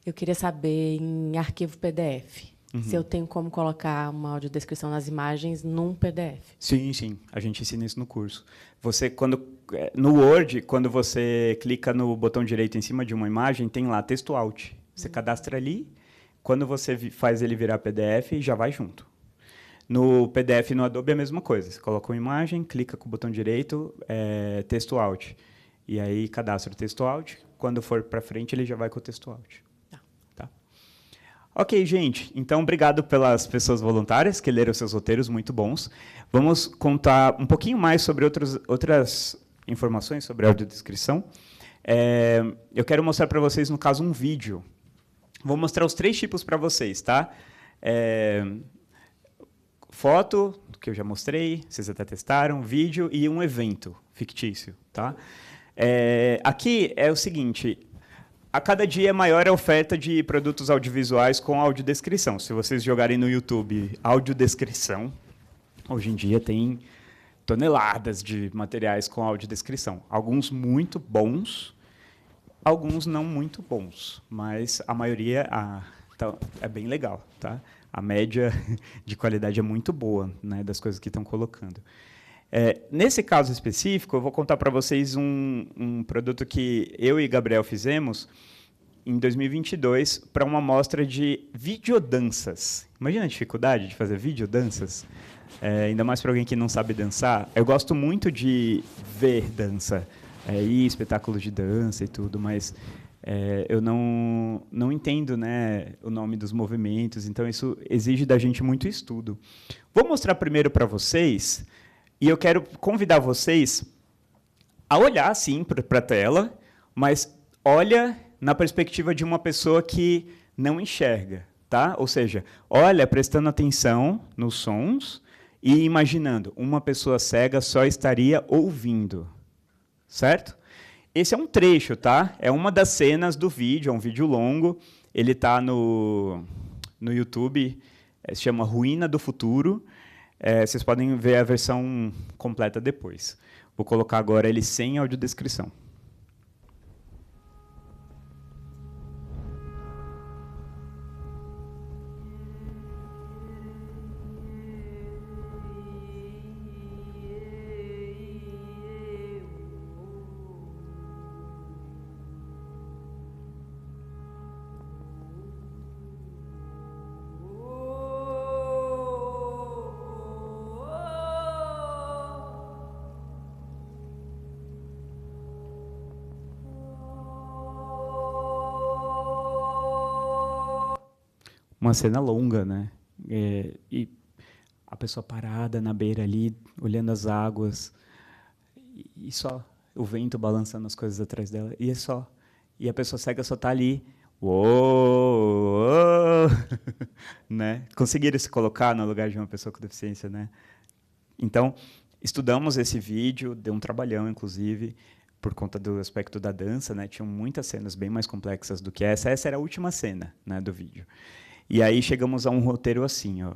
Eu queria saber, em arquivo PDF, se eu tenho como colocar uma audiodescrição nas imagens num PDF. Sim, sim. A gente ensina isso no curso. No Word, quando você clica no botão direito em cima de uma imagem, tem lá texto alt. Você cadastra ali, quando você faz ele virar PDF, já vai junto. No PDF, no Adobe, é a mesma coisa. Você coloca uma imagem, clica com o botão direito, texto alt. E aí cadastra o texto alt. Quando for para frente, ele já vai com o texto alt. Tá? Ok, gente. Então, obrigado pelas pessoas voluntárias que leram seus roteiros, muito bons. Vamos contar um pouquinho mais sobre outras informações sobre a audiodescrição. Eu quero mostrar para vocês, no caso, um vídeo. Vou mostrar os 3 tipos para vocês, tá? Foto, que eu já mostrei, vocês até testaram, vídeo e um evento fictício. Tá? Aqui é o seguinte, a cada dia é maior a oferta de produtos audiovisuais com audiodescrição. Se vocês jogarem no YouTube audiodescrição, hoje em dia tem toneladas de materiais com audiodescrição. Alguns muito bons, alguns não muito bons, mas a maioria é bem legal. Tá? A média de qualidade é muito boa, né, das coisas que estão colocando. Nesse caso específico, eu vou contar para vocês um produto que eu e Gabriel fizemos em 2022 para uma mostra de videodanças. Imagina a dificuldade de fazer videodanças, ainda mais para alguém que não sabe dançar. Eu gosto muito de ver dança, ir espetáculos de dança e tudo, mas eu não entendo, né, o nome dos movimentos, então isso exige da gente muito estudo. Vou mostrar primeiro para vocês, e eu quero convidar vocês a olhar, sim, para a tela, mas olha na perspectiva de uma pessoa que não enxerga. Tá? Ou seja, olha prestando atenção nos sons e imaginando, uma pessoa cega só estaria ouvindo. Certo? Esse é um trecho, tá? É uma das cenas do vídeo, é um vídeo longo. Ele está no YouTube, se chama Ruína do Futuro. Vocês podem ver a versão completa depois. Vou colocar agora ele sem audiodescrição. Uma cena longa, né? E a pessoa parada na beira ali, olhando as águas, e só. o vento balançando as coisas atrás dela, e é só. E a pessoa cega só está ali, uou, né? Conseguiram se colocar no lugar de uma pessoa com deficiência, né? Então, estudamos esse vídeo, deu um trabalhão, inclusive, por conta do aspecto da dança, né? Tinham muitas cenas bem mais complexas do que essa. Essa era a última cena, né, do vídeo. E aí chegamos a um roteiro assim, ó.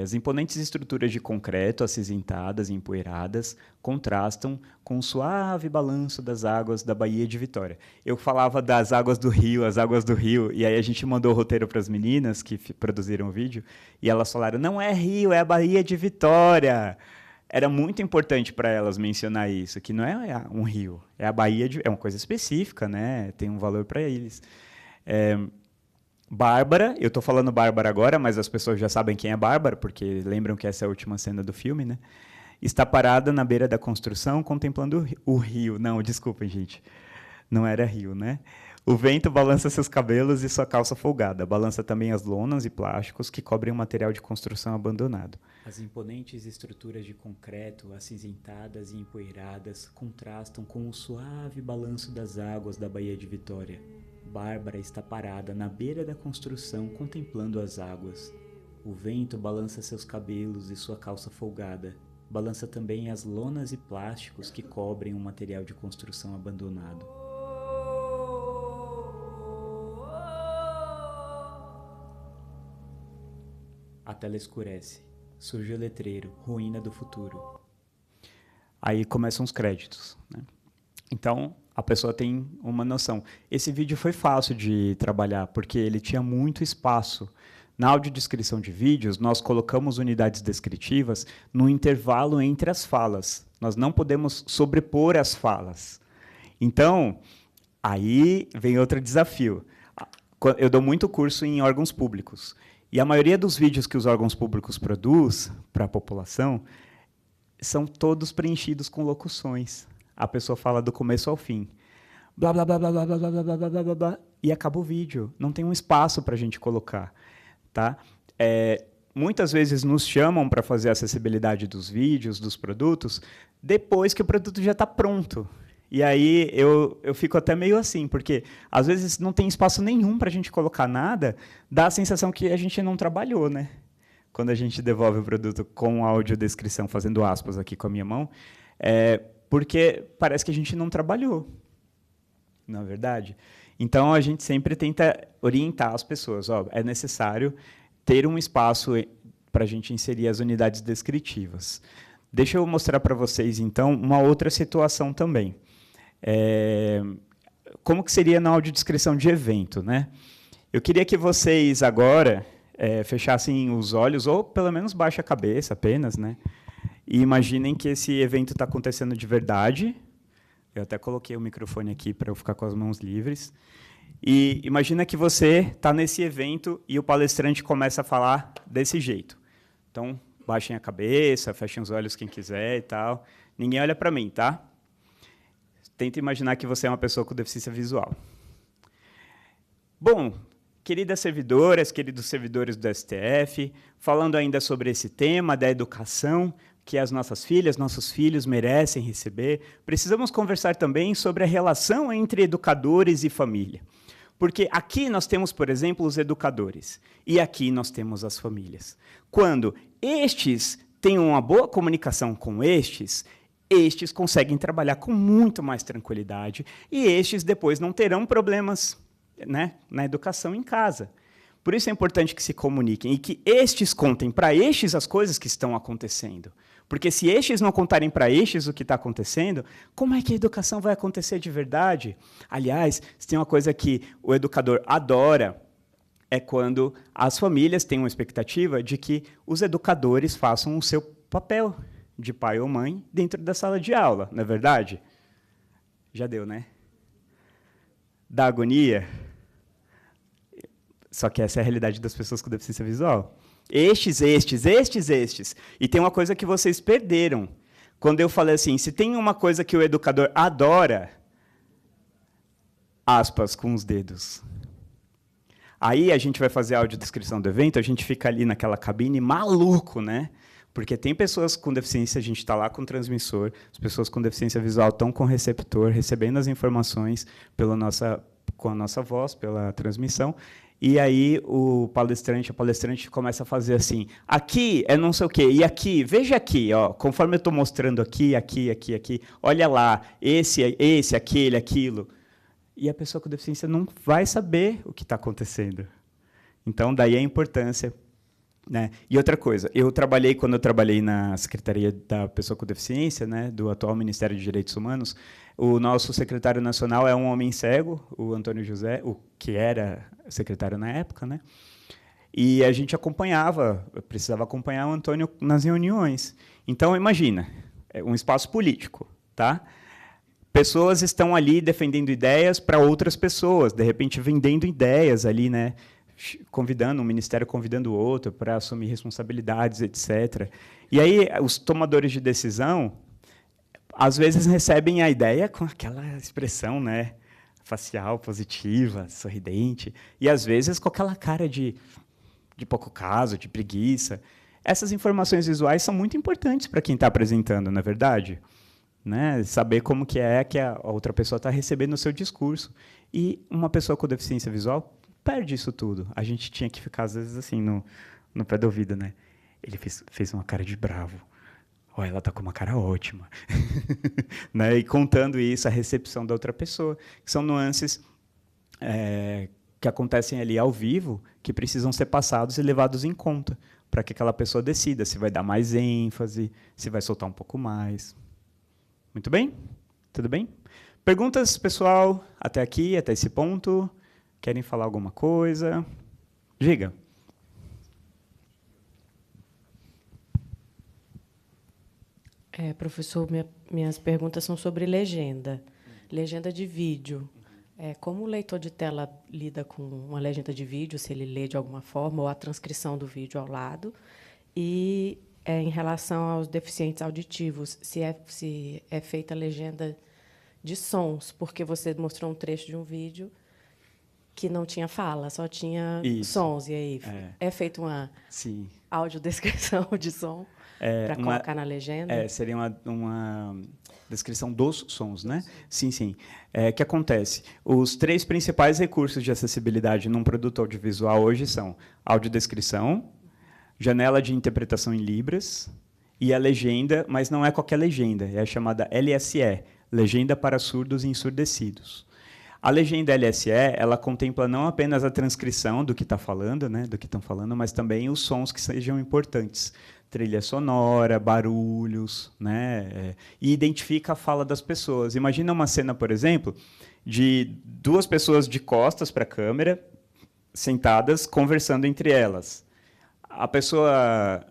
As imponentes estruturas de concreto, acinzentadas e empoeiradas, contrastam com o suave balanço das águas da Baía de Vitória. Eu falava das águas do rio, as águas do rio, e aí a gente mandou o roteiro para as meninas que produziram o vídeo, e elas falaram, não é rio, é a Baía de Vitória. Era muito importante para elas mencionar isso, que não é um rio, é a Baía de... É uma coisa específica, né? Tem um valor para eles. Bárbara, eu estou falando Bárbara agora, mas as pessoas já sabem quem é Bárbara, porque lembram que essa é a última cena do filme, né? Está parada na beira da construção, contemplando o rio. Não, desculpem, gente. Não era rio, né? O vento balança seus cabelos e sua calça folgada. Balança também as lonas e plásticos que cobrem o material de construção abandonado. As imponentes estruturas de concreto, acinzentadas e empoeiradas, contrastam com o suave balanço das águas da Baía de Vitória. Bárbara está parada na beira da construção, contemplando as águas. O vento balança seus cabelos e sua calça folgada. Balança também as lonas e plásticos que cobrem um material de construção abandonado. A tela escurece. Surge o letreiro, Ruína do Futuro. Aí começam os créditos, né? Então, a pessoa tem uma noção. Esse vídeo foi fácil de trabalhar, porque ele tinha muito espaço. Na audiodescrição de vídeos, nós colocamos unidades descritivas no intervalo entre as falas. Nós não podemos sobrepor as falas. Então, aí vem outro desafio. Eu dou muito curso em órgãos públicos. E a maioria dos vídeos que os órgãos públicos produzem para a população são todos preenchidos com locuções. A pessoa fala do começo ao fim. Blá, blá, blá, blá, blá, blá, blá, blá, blá, blá, blá, blá, e acaba o vídeo. Não tem um espaço para a gente colocar. Tá? Muitas vezes nos chamam para fazer a acessibilidade dos vídeos, dos produtos, depois que o produto já está pronto. E aí eu fico até meio assim, porque às vezes não tem espaço nenhum para a gente colocar nada, dá a sensação que a gente não trabalhou, né? Quando a gente devolve o produto com audiodescrição, fazendo aspas aqui com a minha mão, porque parece que a gente não trabalhou, não é verdade? Então, a gente sempre tenta orientar as pessoas. Ó, é necessário ter um espaço para a gente inserir as unidades descritivas. Deixa eu mostrar para vocês, então, uma outra situação também. Como que seria na audiodescrição de evento, né? Eu queria que vocês agora fechassem os olhos, ou pelo menos baixem a cabeça apenas, né? E imaginem que esse evento está acontecendo de verdade. Eu até coloquei o microfone aqui para eu ficar com as mãos livres. E imagina que você está nesse evento e o palestrante começa a falar desse jeito. Então, baixem a cabeça, fechem os olhos quem quiser e tal. Ninguém olha para mim, tá? Tenta imaginar que você é uma pessoa com deficiência visual. Bom, queridas servidoras, queridos servidores do STF, falando ainda sobre esse tema da educação, que as nossas filhas, nossos filhos merecem receber, precisamos conversar também sobre a relação entre educadores e família. Porque aqui nós temos, por exemplo, os educadores, e aqui nós temos as famílias. Quando estes têm uma boa comunicação com estes conseguem trabalhar com muito mais tranquilidade, e estes depois não terão problemas, né, na educação em casa. Por isso é importante que se comuniquem e que estes contem para estes as coisas que estão acontecendo. Porque se estes não contarem para estes o que está acontecendo, como é que a educação vai acontecer de verdade? Aliás, se tem uma coisa que o educador adora, é quando as famílias têm uma expectativa de que os educadores façam o seu papel de pai ou mãe dentro da sala de aula, não é verdade? Já deu, né? Dá agonia? Só que essa é a realidade das pessoas com deficiência visual. Estes. E tem uma coisa que vocês perderam. Quando eu falei assim, se tem uma coisa que o educador adora, aspas com os dedos. Aí a gente vai fazer a audiodescrição do evento, a gente fica ali naquela cabine maluco, né? Porque tem pessoas com deficiência, a gente está lá com o transmissor, as pessoas com deficiência visual estão com o receptor, recebendo as informações com a nossa voz, pela transmissão, e aí a palestrante começa a fazer assim, aqui é não sei o quê, e aqui, veja aqui, ó, conforme eu estou mostrando aqui, olha lá, esse, aquele, aquilo. E a pessoa com deficiência não vai saber o que está acontecendo. Então, daí a importância. Né? E outra coisa, quando eu trabalhei na Secretaria da Pessoa com Deficiência, né, do atual Ministério de Direitos Humanos, o nosso secretário nacional é um homem cego, o Antônio José, o que era secretário na época, né? E a gente precisava acompanhar o Antônio nas reuniões. Então, imagina, é um espaço político, tá? Pessoas estão ali defendendo ideias para outras pessoas, de repente vendendo ideias ali, né? Um ministério convidando o outro para assumir responsabilidades, etc. E aí os tomadores de decisão, às vezes, recebem a ideia com aquela expressão, né, facial, positiva, sorridente, e, às vezes, com aquela cara de pouco caso, de preguiça. Essas informações visuais são muito importantes para quem está apresentando, não é verdade? Né? Saber como que a outra pessoa está recebendo o seu discurso. E uma pessoa com deficiência visual perde isso tudo. A gente tinha que ficar, às vezes, assim, no pé do ouvido, né? Ele fez uma cara de bravo. Ou ela está com uma cara ótima. Né? E contando isso, a recepção da outra pessoa. Que são nuances que acontecem ali ao vivo, que precisam ser passados e levados em conta, para que aquela pessoa decida se vai dar mais ênfase, se vai soltar um pouco mais. Muito bem? Tudo bem? Perguntas, pessoal, até aqui, até esse ponto? Querem falar alguma coisa? Diga. Professor, minhas perguntas são sobre legenda. Legenda de vídeo. Como o leitor de tela lida com uma legenda de vídeo, se ele lê de alguma forma, ou a transcrição do vídeo ao lado? E, em relação aos deficientes auditivos, se é feita a legenda de sons, porque você mostrou um trecho de um vídeo que não tinha fala, só tinha sons. E aí é feita uma audiodescrição de som para colocar na legenda? Seria uma descrição dos sons, né? Sim, sim. O que acontece? Os 3 principais recursos de acessibilidade num produto audiovisual hoje são audiodescrição, janela de interpretação em Libras e a legenda, mas não é qualquer legenda, é a chamada LSE, Legenda para Surdos e Ensurdecidos. A legenda LSE, ela contempla não apenas a transcrição do que está falando, né, do que estão falando, mas também os sons que sejam importantes, trilha sonora, barulhos, né, e identifica a fala das pessoas. Imagina uma cena, por exemplo, de 2 pessoas de costas para a câmera, sentadas, conversando entre elas. A pessoa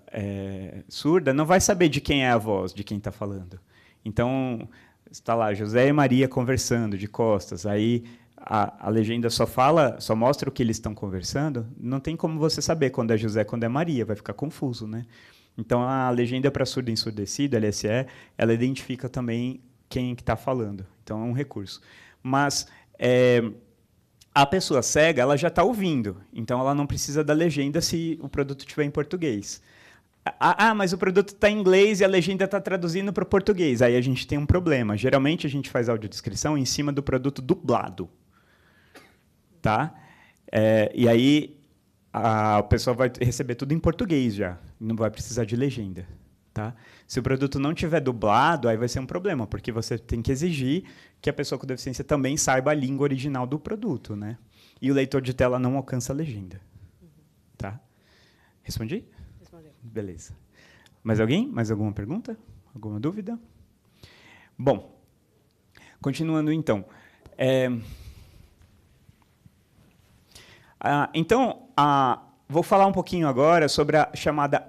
surda não vai saber de quem é a voz, de quem está falando. Então, está lá José e Maria conversando de costas, aí a legenda só mostra o que eles estão conversando, não tem como você saber quando é José, quando é Maria, vai ficar confuso, né? Então, a legenda para surdo e ensurdecido, LSE, ela identifica também quem está falando. Então, é um recurso. Mas a pessoa cega, ela já está ouvindo, então ela não precisa da legenda se o produto estiver em português. Mas o produto está em inglês e a legenda está traduzindo para o português. Aí a gente tem um problema. Geralmente, a gente faz audiodescrição em cima do produto dublado. Tá? E aí, a pessoa vai receber tudo em português já. Não vai precisar de legenda. Tá? Se o produto não tiver dublado, aí vai ser um problema, porque você tem que exigir que a pessoa com deficiência também saiba a língua original do produto. Né? E o leitor de tela não alcança a legenda. Tá? Respondi? Beleza. Mais alguém? Mais alguma pergunta? Alguma dúvida? Bom, continuando então. Vou falar um pouquinho agora sobre a chamada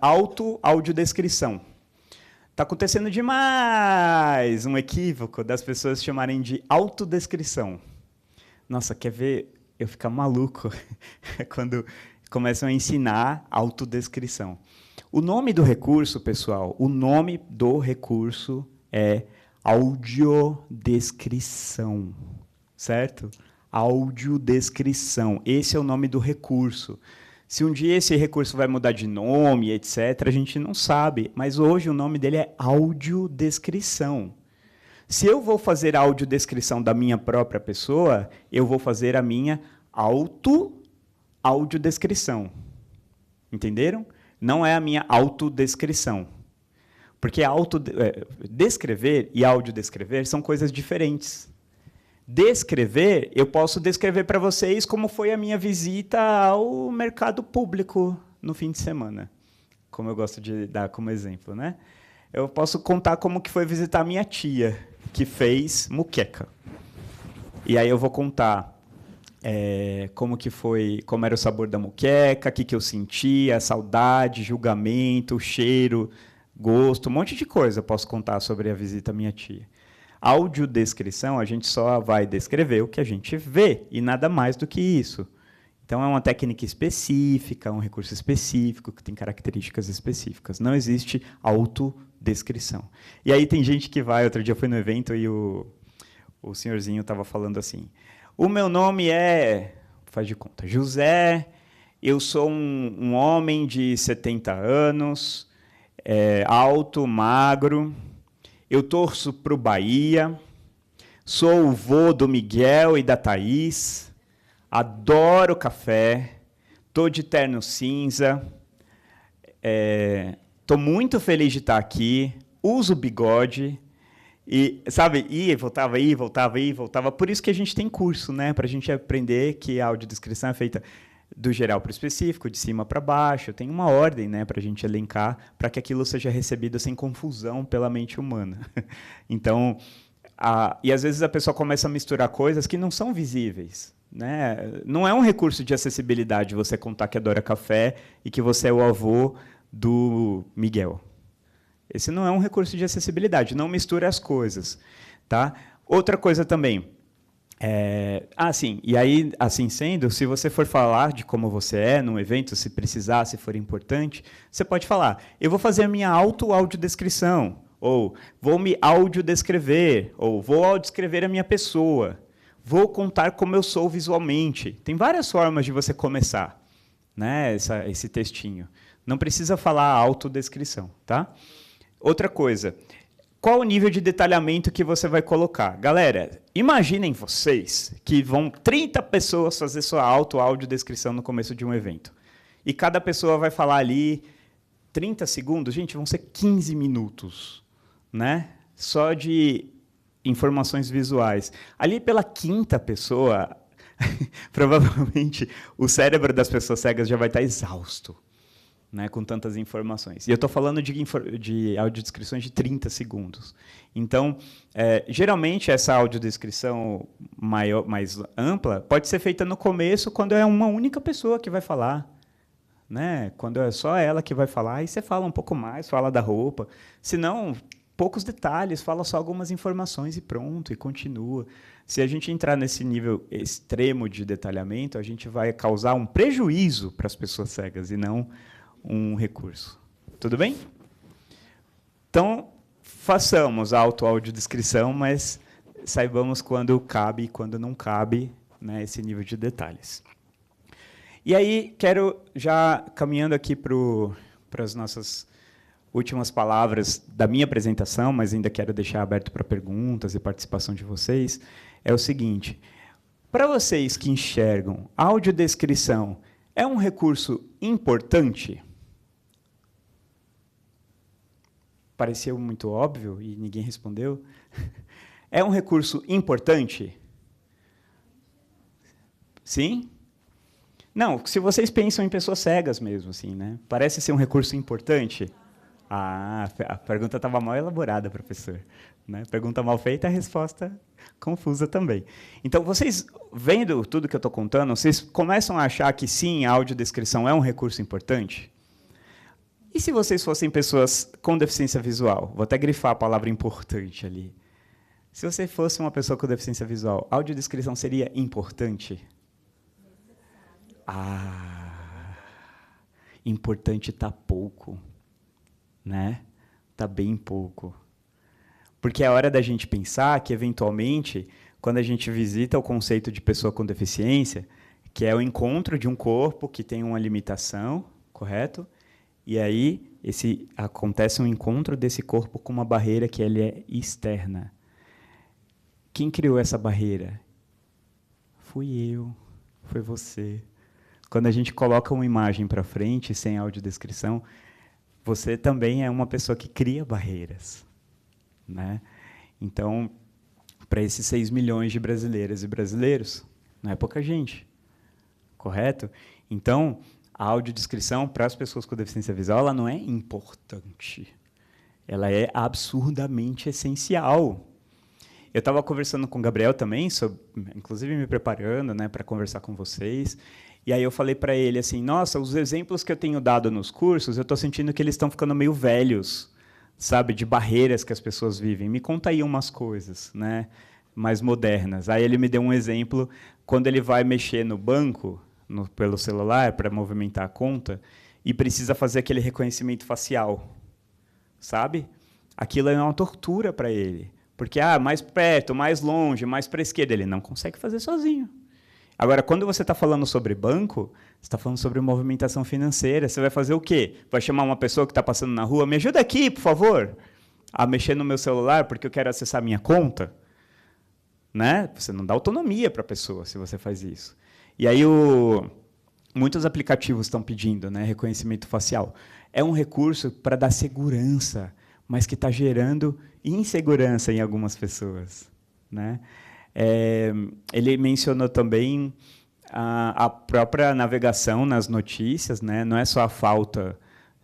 audiodescrição. Está acontecendo demais um equívoco das pessoas chamarem de autodescrição. Nossa, quer ver eu ficar maluco quando começam a ensinar autodescrição. O nome do recurso, pessoal, o nome do recurso é audiodescrição, certo? Audiodescrição, esse é o nome do recurso. Se um dia esse recurso vai mudar de nome, etc., a gente não sabe, mas hoje o nome dele é audiodescrição. Se eu vou fazer a audiodescrição da minha própria pessoa, eu vou fazer a minha audiodescrição. Entenderam? Não é a minha autodescrição. Porque descrever e audiodescrever são coisas diferentes. Descrever, eu posso descrever para vocês como foi a minha visita ao mercado público no fim de semana, como eu gosto de dar como exemplo, né? Eu posso contar como que foi visitar a minha tia, que fez muqueca. E aí eu vou contar como que foi, como era o sabor da muqueca, o que eu sentia, saudade, julgamento, cheiro, gosto, um monte de coisa eu posso contar sobre a visita à minha tia. Audiodescrição, a gente só vai descrever o que a gente vê, e nada mais do que isso. Então, é uma técnica específica, um recurso específico, que tem características específicas. Não existe autodescrição. E aí tem gente que vai, outro dia eu fui no evento e o senhorzinho estava falando assim, o meu nome é, faz de conta, José, eu sou um homem de 70 anos, alto, magro, eu torço para o Bahia, sou o vô do Miguel e da Thaís, adoro café, estou de terno cinza, estou muito feliz de estar aqui, uso bigode, e, sabe, voltava. Por isso que a gente tem curso, né, para a gente aprender que a audiodescrição é feita do geral para o específico, de cima para baixo, tem uma ordem, né, para a gente elencar, para que aquilo seja recebido sem confusão pela mente humana. Então, e às vezes a pessoa começa a misturar coisas que não são visíveis, né? Não é um recurso de acessibilidade você contar que adora café e que você é o avô do Miguel. Esse não é um recurso de acessibilidade, não misture as coisas. Tá? Outra coisa também, sim, e aí, assim sendo, se você for falar de como você é num evento, se precisar, se for importante, você pode falar, eu vou fazer a minha audiodescrição, ou vou me audiodescrever, ou vou audiodescrever a minha pessoa, vou contar como eu sou visualmente. Tem várias formas de você começar, né, esse textinho. Não precisa falar a autodescrição, tá? Outra coisa, qual o nível de detalhamento que você vai colocar? Galera, imaginem vocês que vão 30 pessoas fazer sua audiodescrição no começo de um evento. E cada pessoa vai falar ali 30 segundos, gente, vão ser 15 minutos, né? Só de informações visuais. Ali pela quinta pessoa, provavelmente o cérebro das pessoas cegas já vai estar exausto, né, com tantas informações. E eu estou falando de audiodescrições de 30 segundos. Então, geralmente, essa audiodescrição mais ampla pode ser feita no começo, quando é uma única pessoa que vai falar. Né? Quando é só ela que vai falar, aí você fala um pouco mais, fala da roupa. Se não, poucos detalhes, fala só algumas informações e pronto, e continua. Se a gente entrar nesse nível extremo de detalhamento, a gente vai causar um prejuízo para as pessoas cegas, e não um recurso. Tudo bem? Então, façamos a audiodescrição, mas saibamos quando cabe e quando não cabe, né, esse nível de detalhes. E aí, quero, já caminhando aqui para as nossas últimas palavras da minha apresentação, mas ainda quero deixar aberto para perguntas e participação de vocês, é o seguinte, para vocês que enxergam, a audiodescrição é um recurso importante? Pareceu muito óbvio e ninguém respondeu. É um recurso importante? Sim? Não, se vocês pensam em pessoas cegas mesmo, assim, né? Parece ser um recurso importante? Ah, a pergunta estava mal elaborada, professor. Né? Pergunta mal feita, a resposta confusa também. Então, vocês, vendo tudo que eu estou contando, vocês começam a achar que, sim, a audiodescrição é um recurso importante? E se vocês fossem pessoas com deficiência visual? Vou até grifar a palavra importante ali. Se você fosse uma pessoa com deficiência visual, a audiodescrição seria importante? Importante está pouco, né? Está bem pouco. Porque é hora da gente pensar que, eventualmente, quando a gente visita o conceito de pessoa com deficiência, que é o encontro de um corpo que tem uma limitação, correto? E aí acontece um encontro desse corpo com uma barreira que ele é externa. Quem criou essa barreira? Fui eu, foi você. Quando a gente coloca uma imagem para frente, sem audiodescrição, você também é uma pessoa que cria barreiras, né? Então, para esses 6 milhões de brasileiras e brasileiros, não é pouca gente, correto? Então, a audiodescrição para as pessoas com deficiência visual ela não é importante. Ela é absurdamente essencial. Eu estava conversando com o Gabriel também, inclusive me preparando, né, para conversar com vocês. E aí eu falei para ele assim, nossa, os exemplos que eu tenho dado nos cursos, eu estou sentindo que eles estão ficando meio velhos, sabe, de barreiras que as pessoas vivem. Me conta aí umas coisas, né, mais modernas. Aí ele me deu um exemplo, quando ele vai mexer no banco, pelo celular, para movimentar a conta, e precisa fazer aquele reconhecimento facial, sabe? Aquilo é uma tortura para ele. Porque, mais perto, mais longe, mais para a esquerda, ele não consegue fazer sozinho. Agora, quando você está falando sobre banco, você está falando sobre movimentação financeira, você vai fazer o quê? Vai chamar uma pessoa que está passando na rua, me ajuda aqui, por favor, a mexer no meu celular, porque eu quero acessar a minha conta? Né? Você não dá autonomia para a pessoa se você faz isso. E aí, muitos aplicativos estão pedindo, né, reconhecimento facial. É um recurso para dar segurança, mas que está gerando insegurança em algumas pessoas, né? Ele mencionou também a própria navegação nas notícias, né? Não é só a falta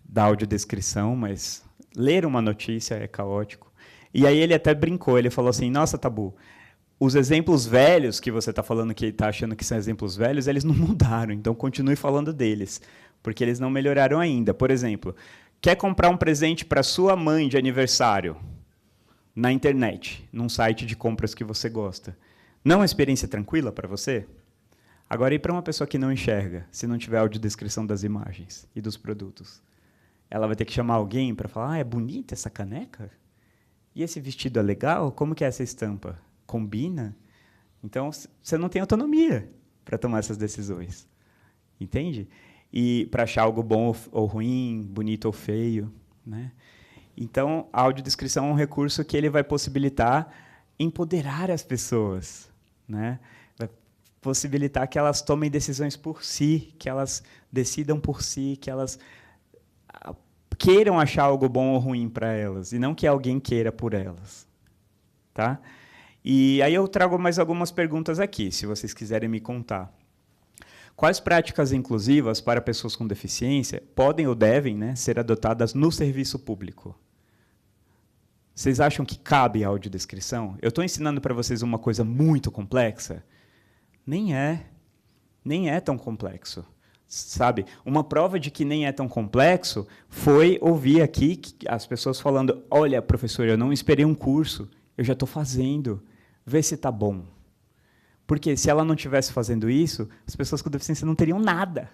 da audiodescrição, mas ler uma notícia é caótico. E aí ele até brincou, ele falou assim, nossa, Tabu, os exemplos velhos que você está falando que está achando que são exemplos velhos, eles não mudaram, então continue falando deles, porque eles não melhoraram ainda. Por exemplo, quer comprar um presente para sua mãe de aniversário na internet, num site de compras que você gosta. Não é uma experiência tranquila para você? Agora, e para uma pessoa que não enxerga, se não tiver audiodescrição das imagens e dos produtos? Ela vai ter que chamar alguém para falar, é bonita essa caneca? E esse vestido é legal? Como que é essa estampa? Combina? Então, você não tem autonomia para tomar essas decisões. Entende? E para achar algo bom ou ruim, bonito ou feio, né? Então, a audiodescrição é um recurso que ele vai possibilitar empoderar as pessoas, né? Vai possibilitar que elas tomem decisões por si, que elas decidam por si, que elas queiram achar algo bom ou ruim para elas, e não que alguém queira por elas. Tá? E aí eu trago mais algumas perguntas aqui, se vocês quiserem me contar. Quais práticas inclusivas para pessoas com deficiência podem ou devem, né, ser adotadas no serviço público? Vocês acham que cabe a audiodescrição? Eu estou ensinando para vocês uma coisa muito complexa? Nem é. Nem é tão complexo. Sabe? Uma prova de que nem é tão complexo foi ouvir aqui as pessoas falando, olha, professor, eu não esperei um curso, eu já estou fazendo, vê se está bom. Porque se ela não estivesse fazendo isso, as pessoas com deficiência não teriam nada.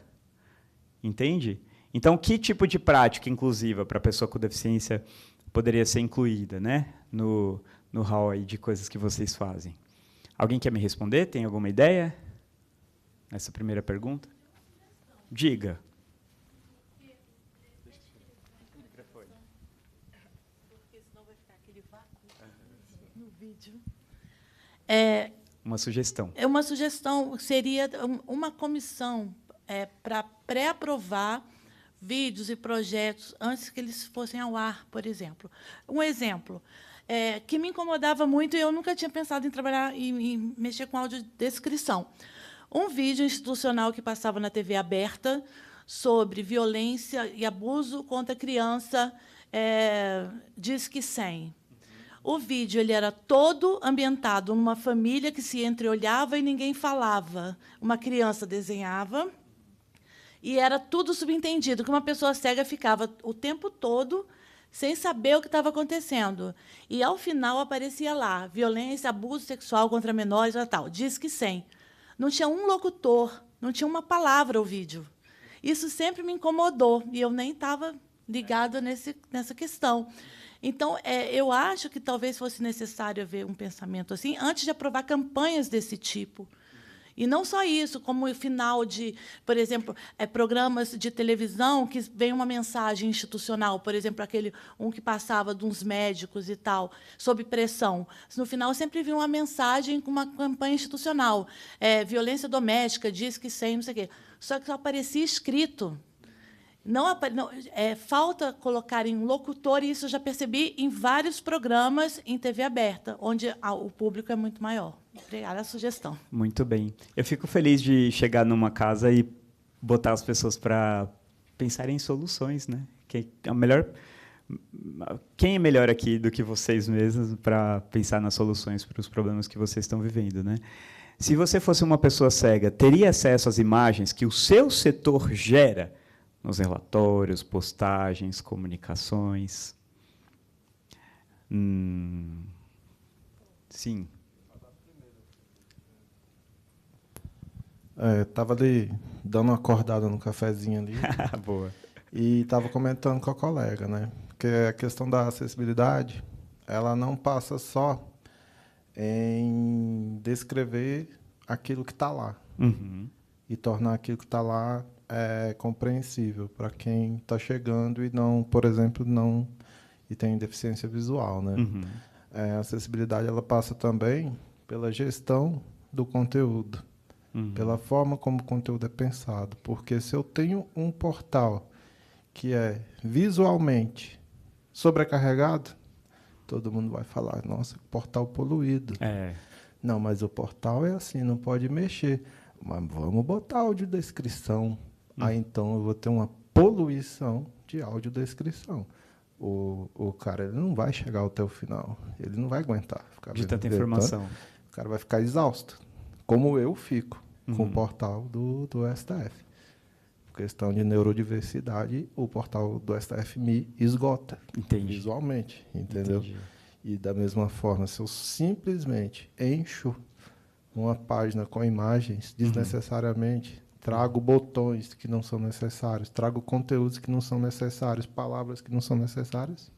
Entende? Então, que tipo de prática inclusiva para a pessoa com deficiência poderia ser incluída, né, no hall aí de coisas que vocês fazem? Alguém quer me responder? Tem alguma ideia nessa primeira pergunta? Diga. Uma sugestão. Uma sugestão seria uma comissão para pré-aprovar vídeos e projetos antes que eles fossem ao ar, por exemplo. Um exemplo que me incomodava muito e eu nunca tinha pensado em trabalhar e mexer com audiodescrição. Um vídeo institucional que passava na TV aberta sobre violência e abuso contra criança, Disque 100. O vídeo ele era todo ambientado numa família que se entreolhava e ninguém falava. Uma criança desenhava e era tudo subentendido, que uma pessoa cega ficava o tempo todo sem saber o que estava acontecendo. E, ao final, aparecia lá, violência, abuso sexual contra menores, tal, Disque 100. Não tinha um locutor, não tinha uma palavra o vídeo. Isso sempre me incomodou, e eu nem estava ligada nessa questão. Então, eu acho que talvez fosse necessário haver um pensamento assim, antes de aprovar campanhas desse tipo. E não só isso, como o final de, por exemplo, programas de televisão que vem uma mensagem institucional, por exemplo, um que passava de uns médicos e tal, sob pressão. No final, sempre vinha uma mensagem com uma campanha institucional. Violência doméstica, diz que sem, não sei o quê. Só que só aparecia escrito. Falta colocar em locutor, e isso eu já percebi em vários programas em TV aberta, onde o público é muito maior. Obrigada a sugestão. Muito bem. Eu fico feliz de chegar numa casa e botar as pessoas para pensarem em soluções, né? Quem é melhor aqui do que vocês mesmos para pensar nas soluções para os problemas que vocês estão vivendo, né? Se você fosse uma pessoa cega, teria acesso às imagens que o seu setor gera nos relatórios, postagens, comunicações? Sim. Estava ali dando uma acordada no cafezinho ali. Boa. E estava comentando com a colega, né? Que a questão da acessibilidade, ela não passa só em descrever aquilo que está lá. Uhum. E tornar aquilo que está lá compreensível para quem está chegando e não, por exemplo, e tem deficiência visual, né? Uhum. A acessibilidade ela passa também pela gestão do conteúdo, pela forma como o conteúdo é pensado, porque se eu tenho um portal que é visualmente sobrecarregado, todo mundo vai falar, nossa, portal poluído. Não, mas o portal é assim, não pode mexer. Mas vamos botar audiodescrição. Aí então eu vou ter uma poluição de audiodescrição. O cara ele não vai chegar até o final. Ele não vai aguentar. Ficar de tanta informação. O cara vai ficar exausto. Como eu fico com o portal do STF. Por questão de neurodiversidade, o portal do STF me esgota. Entendi. Visualmente. Entendeu? Entendi. E da mesma forma, se eu simplesmente encho uma página com imagens desnecessariamente, trago botões que não são necessários, trago conteúdos que não são necessários, palavras que não são necessárias,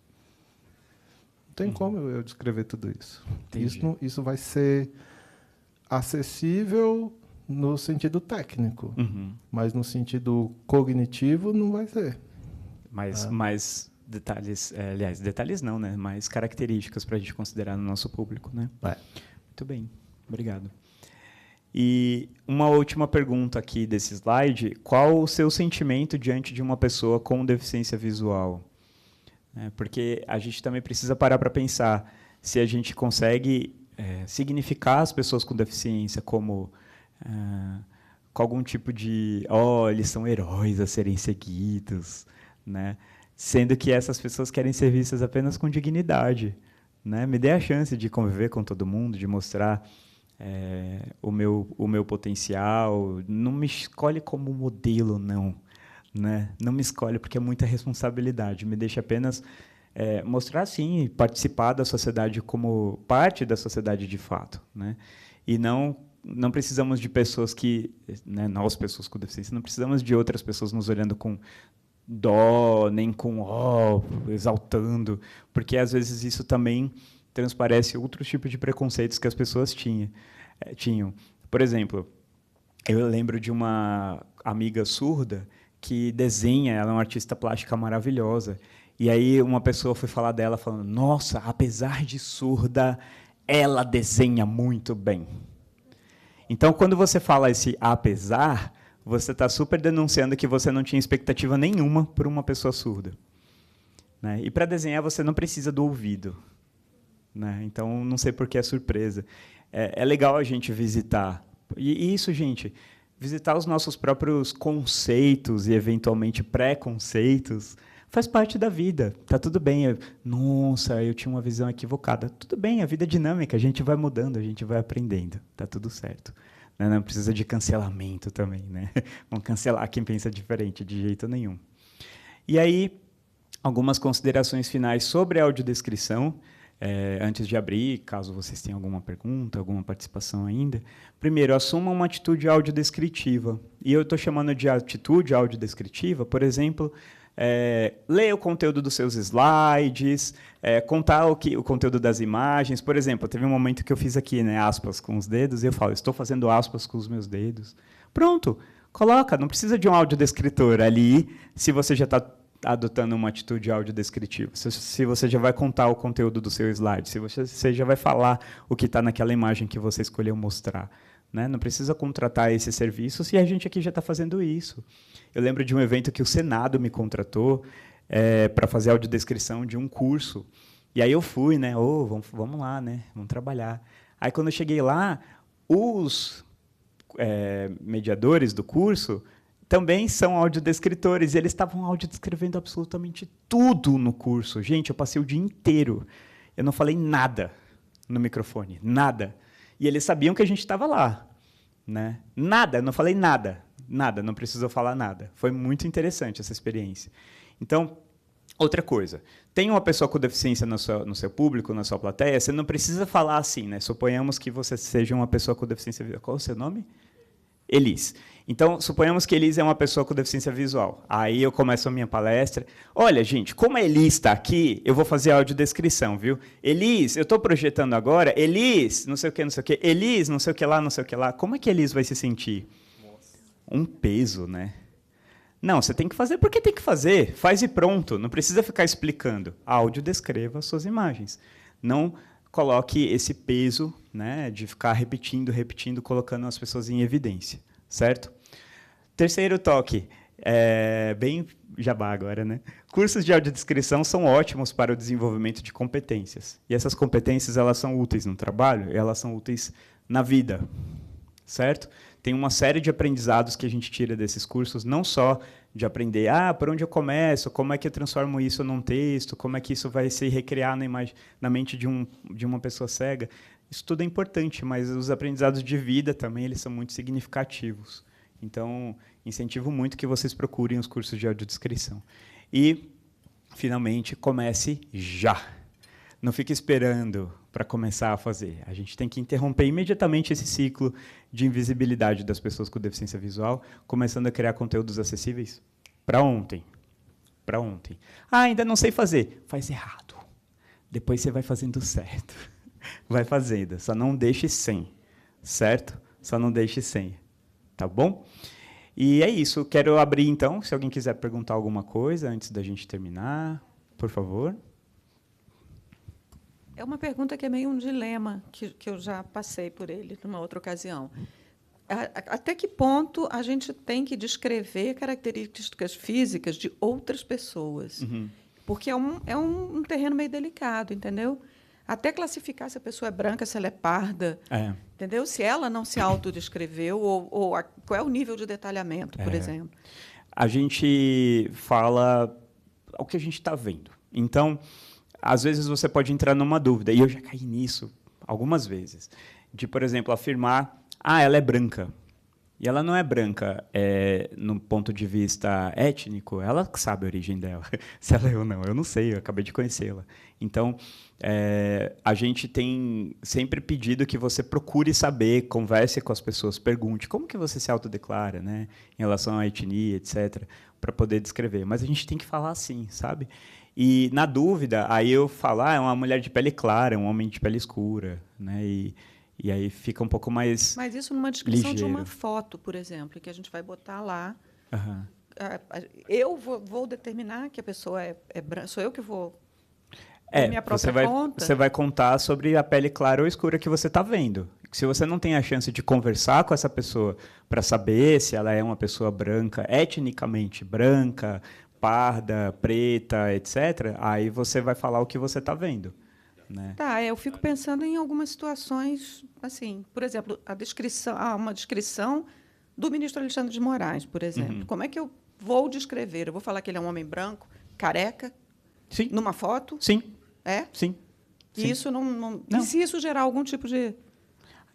não tem como eu descrever tudo isso. Isso vai ser acessível no sentido técnico, mas no sentido cognitivo não vai ser. Mais detalhes, aliás, detalhes não, né? Mais características para a gente considerar no nosso público, né? Muito bem, obrigado. E uma última pergunta aqui desse slide: qual o seu sentimento diante de uma pessoa com deficiência visual? Porque a gente também precisa parar para pensar se a gente consegue significar as pessoas com deficiência como com algum tipo de eles são heróis a serem seguidos, né? Sendo que essas pessoas querem ser vistas apenas com dignidade, né? Me dê a chance de conviver com todo mundo, de mostrar o meu potencial. Não me escolhe como modelo, não, né? Não me escolhe porque é muita responsabilidade. Me deixa apenas mostrar, sim, participar da sociedade como parte da sociedade de fato, né? E não precisamos de pessoas que, né, nós, pessoas com deficiência, não precisamos de outras pessoas nos olhando com dó, nem com exaltando, porque às vezes isso também transparece outros tipos de preconceitos que as pessoas tinham. Por exemplo, eu lembro de uma amiga surda que desenha, ela é uma artista plástica maravilhosa, e aí uma pessoa foi falar dela falando: nossa, apesar de surda, ela desenha muito bem. Então, quando você fala esse apesar, você está super denunciando que você não tinha expectativa nenhuma por uma pessoa surda, né? E para desenhar você não precisa do ouvido, né? Então não sei por que é surpresa. É legal a gente visitar. E isso, gente, visitar os nossos próprios conceitos e eventualmente preconceitos faz parte da vida. Tá tudo bem. Nossa, eu tinha uma visão equivocada. Tudo bem, a vida é dinâmica, a gente vai mudando, a gente vai aprendendo. Tá tudo certo. Não precisa de cancelamento também, né? Vamos cancelar quem pensa diferente, de jeito nenhum. E aí, algumas considerações finais sobre a audiodescrição, antes de abrir, caso vocês tenham alguma pergunta, alguma participação ainda. Primeiro, assuma uma atitude audiodescritiva. E eu estou chamando de atitude audiodescritiva, por exemplo, ler o conteúdo dos seus slides, contar o conteúdo das imagens. Por exemplo, teve um momento que eu fiz aqui, né, aspas com os dedos, e eu falo, estou fazendo aspas com os meus dedos. Pronto, coloca, não precisa de um audiodescritor ali, se você já está adotando uma atitude audiodescritiva, se você já vai contar o conteúdo do seu slide, se você já vai falar o que está naquela imagem que você escolheu mostrar. Né? Não precisa contratar esses serviços e a gente aqui já está fazendo isso. Eu lembro de um evento que o Senado me contratou para fazer a audiodescrição de um curso. E aí eu fui, né? Vamos lá, né? Vamos trabalhar. Aí, quando eu cheguei lá, os mediadores do curso também são audiodescritores, e eles estavam audiodescrevendo absolutamente tudo no curso. Gente, eu passei o dia inteiro. Eu não falei nada no microfone, nada. E eles sabiam que a gente estava lá. Né? Nada, eu não falei nada. Nada, não precisou falar nada. Foi muito interessante essa experiência. Então, outra coisa. Tem uma pessoa com deficiência no seu público, na sua plateia, você não precisa falar assim. Né? Suponhamos que você seja uma pessoa com deficiência visual. Qual é o seu nome? Elis. Então, suponhamos que Elis é uma pessoa com deficiência visual. Aí eu começo a minha palestra. Olha, gente, como a Elis está aqui, eu vou fazer a audiodescrição, viu? Elis, eu estou projetando agora. Elis, não sei o que, não sei o que. Elis, não sei o que lá, não sei o que lá. Como é que a Elis vai se sentir? Nossa. Um peso, né? Não, você tem que fazer porque tem que fazer. Faz e pronto. Não precisa ficar explicando. Audiodescreva as suas imagens. Não coloque esse peso, né, de ficar repetindo, colocando as pessoas em evidência, certo? Terceiro toque, bem jabá agora, né? Cursos de audiodescrição são ótimos para o desenvolvimento de competências. E essas competências, elas são úteis no trabalho, elas são úteis na vida, certo? Tem uma série de aprendizados que a gente tira desses cursos, não só de aprender, por onde eu começo, como é que eu transformo isso num texto, como é que isso vai se recriar na mente de uma pessoa cega. Isso tudo é importante, mas os aprendizados de vida também eles são muito significativos. Então, incentivo muito que vocês procurem os cursos de audiodescrição. E, finalmente, comece já. Não fique esperando para começar a fazer. A gente tem que interromper imediatamente esse ciclo de invisibilidade das pessoas com deficiência visual, começando a criar conteúdos acessíveis para ontem. Para ontem. Ainda não sei fazer. Faz errado. Depois você vai fazendo certo. Vai fazendo. Só não deixe sem. Certo? Só não deixe sem. Tá bom? E é isso. Quero abrir, então, se alguém quiser perguntar alguma coisa antes da gente terminar, por favor. É uma pergunta que é meio um dilema, que eu já passei por ele numa outra ocasião. Até que ponto a gente tem que descrever características físicas de outras pessoas? Uhum. Porque é um terreno meio delicado, entendeu? Até classificar se a pessoa é branca, se ela é parda, entendeu? Se ela não se autodescreveu, qual é o nível de detalhamento, por exemplo. A gente fala o que a gente está vendo. Então, às vezes você pode entrar numa dúvida, e eu já caí nisso algumas vezes, de, por exemplo, afirmar, ela é branca. E ela não é branca no ponto de vista étnico, ela que sabe a origem dela. Se ela é ou não, eu não sei, eu acabei de conhecê-la. Então, a gente tem sempre pedido que você procure saber, converse com as pessoas, pergunte como que você se autodeclara, né, em relação à etnia, etc., para poder descrever. Mas a gente tem que falar assim, sabe? E, na dúvida, aí eu falo, é uma mulher de pele clara, um homem de pele escura, né? E aí fica um pouco mais Mas isso numa descrição ligeiro. De uma foto, por exemplo, que a gente vai botar lá. Uhum. Eu vou determinar que a pessoa é branca, sou eu que vou minha própria conta. Você vai contar sobre a pele clara ou escura que você está vendo. Se você não tem a chance de conversar com essa pessoa para saber se ela é uma pessoa branca, etnicamente branca, parda, preta, etc., aí você vai falar o que você está vendo. Né? Eu fico pensando em algumas situações, assim, por exemplo, uma descrição do ministro Alexandre de Moraes, por exemplo. Uhum. Como é que eu vou descrever? Eu vou falar que ele é um homem branco, careca, sim, numa foto? Sim. É? Sim. E isso não. E se isso gerar algum tipo de...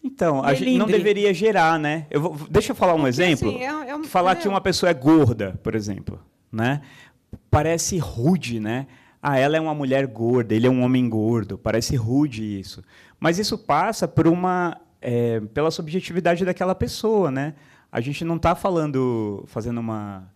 Então, a gente não deveria gerar, né? Deixa eu falar um exemplo. Assim, falar que uma pessoa é gorda, por exemplo, né? Parece rude, né? Ela é uma mulher gorda, ele é um homem gordo. Parece rude isso. Mas isso passa por pela subjetividade daquela pessoa, né? A gente não está fazendo uma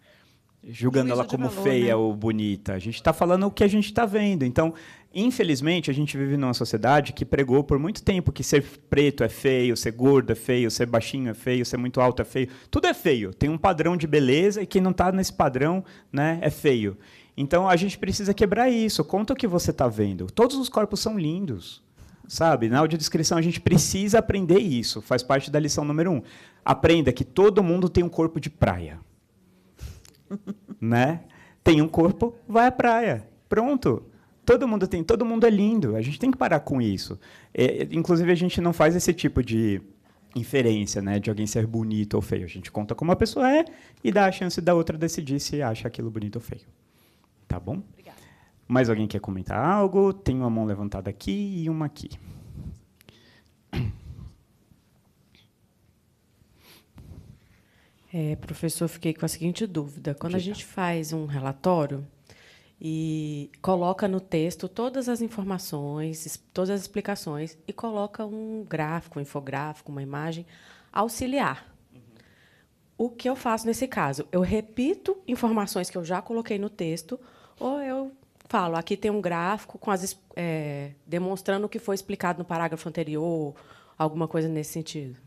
julgando Juízo ela de como valor, feia né? ou bonita. A gente está falando o que a gente está vendo. Então, infelizmente, a gente vive numa sociedade que pregou por muito tempo que ser preto é feio, ser gordo é feio, ser baixinho é feio, ser muito alto é feio. Tudo é feio. Tem um padrão de beleza e quem não está nesse padrão, né, é feio. Então, a gente precisa quebrar isso. Conta o que você está vendo. Todos os corpos são lindos. Sabe? Na audiodescrição, a gente precisa aprender isso. Faz parte da lição número 1. Aprenda que todo mundo tem um corpo de praia. Né? Tem um corpo, vai à praia. Pronto. Todo mundo tem, todo mundo é lindo. A gente tem que parar com isso. Inclusive, a gente não faz esse tipo de inferência, né, de alguém ser bonito ou feio. A gente conta como a pessoa é e dá a chance da outra decidir se acha aquilo bonito ou feio. Tá bom? Obrigada. Mais alguém quer comentar algo? Tem uma mão levantada aqui e uma aqui. Professor, fiquei com a seguinte dúvida. Quando a gente faz um relatório e coloca no texto todas as informações, todas as explicações, e coloca um gráfico, um infográfico, uma imagem auxiliar. O que eu faço nesse caso? Eu repito informações que eu já coloquei no texto, ou eu falo, aqui tem um gráfico com demonstrando o que foi explicado no parágrafo anterior, alguma coisa nesse sentido?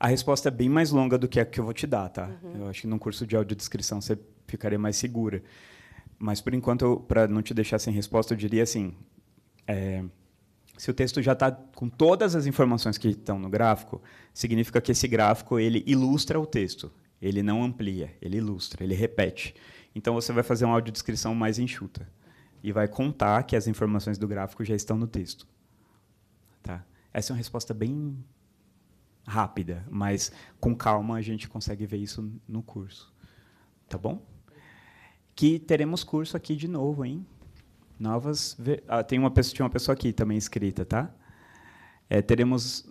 A resposta é bem mais longa do que a que eu vou te dar, tá? Eu acho que num curso de audiodescrição você ficaria mais segura. Mas, por enquanto, para não te deixar sem resposta, eu diria assim, se o texto já está com todas as informações que estão no gráfico, significa que esse gráfico ele ilustra o texto. Ele não amplia, ele ilustra, ele repete. Então, você vai fazer uma audiodescrição mais enxuta. E vai contar que as informações do gráfico já estão no texto. Tá? Essa é uma resposta bem rápida, mas com calma a gente consegue ver isso no curso. Tá bom? Que teremos curso aqui de novo, hein? Tinha uma pessoa aqui também inscrita, tá? Teremos...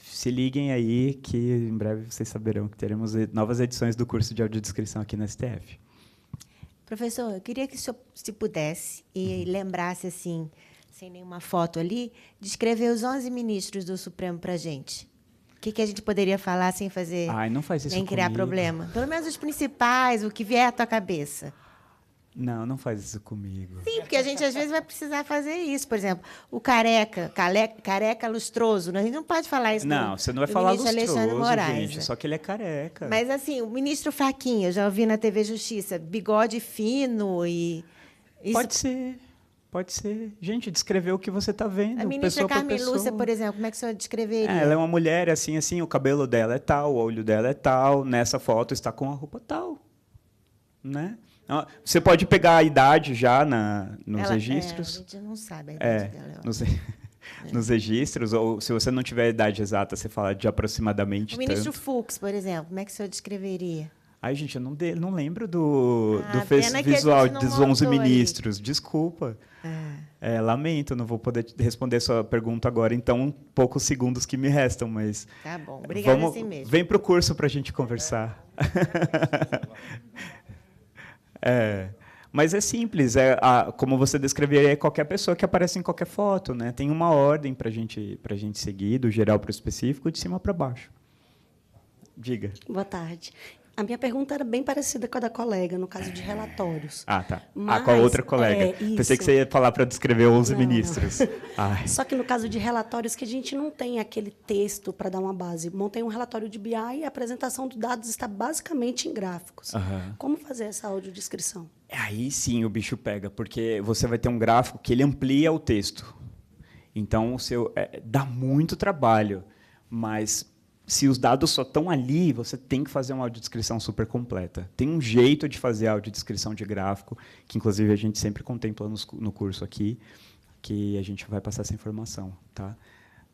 se liguem aí, que em breve vocês saberão que teremos novas edições do curso de audiodescrição aqui na STF. Professor, eu queria que o senhor, se pudesse, e lembrasse, assim, sem nenhuma foto ali, descrever os 11 ministros do Supremo para a gente. O que a gente poderia falar sem fazer... não faz isso nem criar comigo. Problema. Pelo menos os principais, o que vier à tua cabeça. Não faz isso comigo. Sim, porque a gente, às vezes, vai precisar fazer isso. Por exemplo, o careca lustroso. A gente não pode falar isso. Não, você não vai falar lustroso, gente. Só que ele é careca. Mas, assim, o ministro fraquinho, eu já ouvi na TV Justiça, bigode fino e... Pode ser. Gente, descrever o que você está vendo. A ministra Carmen Lúcia, por exemplo, como é que o senhor descreveria? Ela é uma mulher, assim, o cabelo dela é tal, o olho dela é tal, nessa foto está com a roupa tal. Né? Você pode pegar a idade já nos registros. A gente não sabe a idade dela. Nos registros, ou se você não tiver a idade exata, você fala de aproximadamente o ministro tanto. Fux, por exemplo, como é que o senhor descreveria? Ai, gente, eu não lembro do visual dos 11 ministros. Ali. Desculpa. Lamento, não vou poder responder a sua pergunta agora, então, poucos segundos que me restam, mas... Tá bom, obrigada assim mesmo. Vem para o curso para a gente conversar. Mas é simples, como você descreveria qualquer pessoa que aparece em qualquer foto, né? Tem uma ordem para a gente seguir, do geral para o específico, de cima para baixo. Diga. Boa tarde. A minha pergunta era bem parecida com a da colega, no caso de relatórios. Tá. Com a outra colega. Pensei que você ia falar para descrever 11 ministros. Só que no caso de relatórios, que a gente não tem aquele texto para dar uma base. Montei um relatório de BI e a apresentação dos dados está basicamente em gráficos. Como fazer essa audiodescrição? Aí sim o bicho pega, porque você vai ter um gráfico que ele amplia o texto. Então, dá muito trabalho, mas... Se os dados só estão ali, você tem que fazer uma audiodescrição super completa. Tem um jeito de fazer a audiodescrição de gráfico, que, inclusive, a gente sempre contempla no curso aqui, que a gente vai passar essa informação. Tá?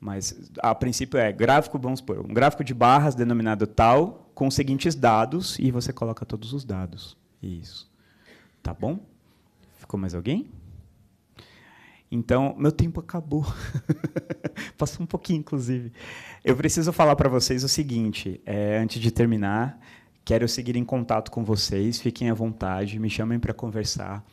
Mas, a princípio, gráfico, vamos supor, um gráfico de barras denominado tal, com os seguintes dados, e você coloca todos os dados. Isso. Tá bom? Ficou mais alguém? Então, meu tempo acabou. Passou um pouquinho, inclusive. Eu preciso falar para vocês o seguinte, antes de terminar, quero seguir em contato com vocês, fiquem à vontade, me chamem para conversar.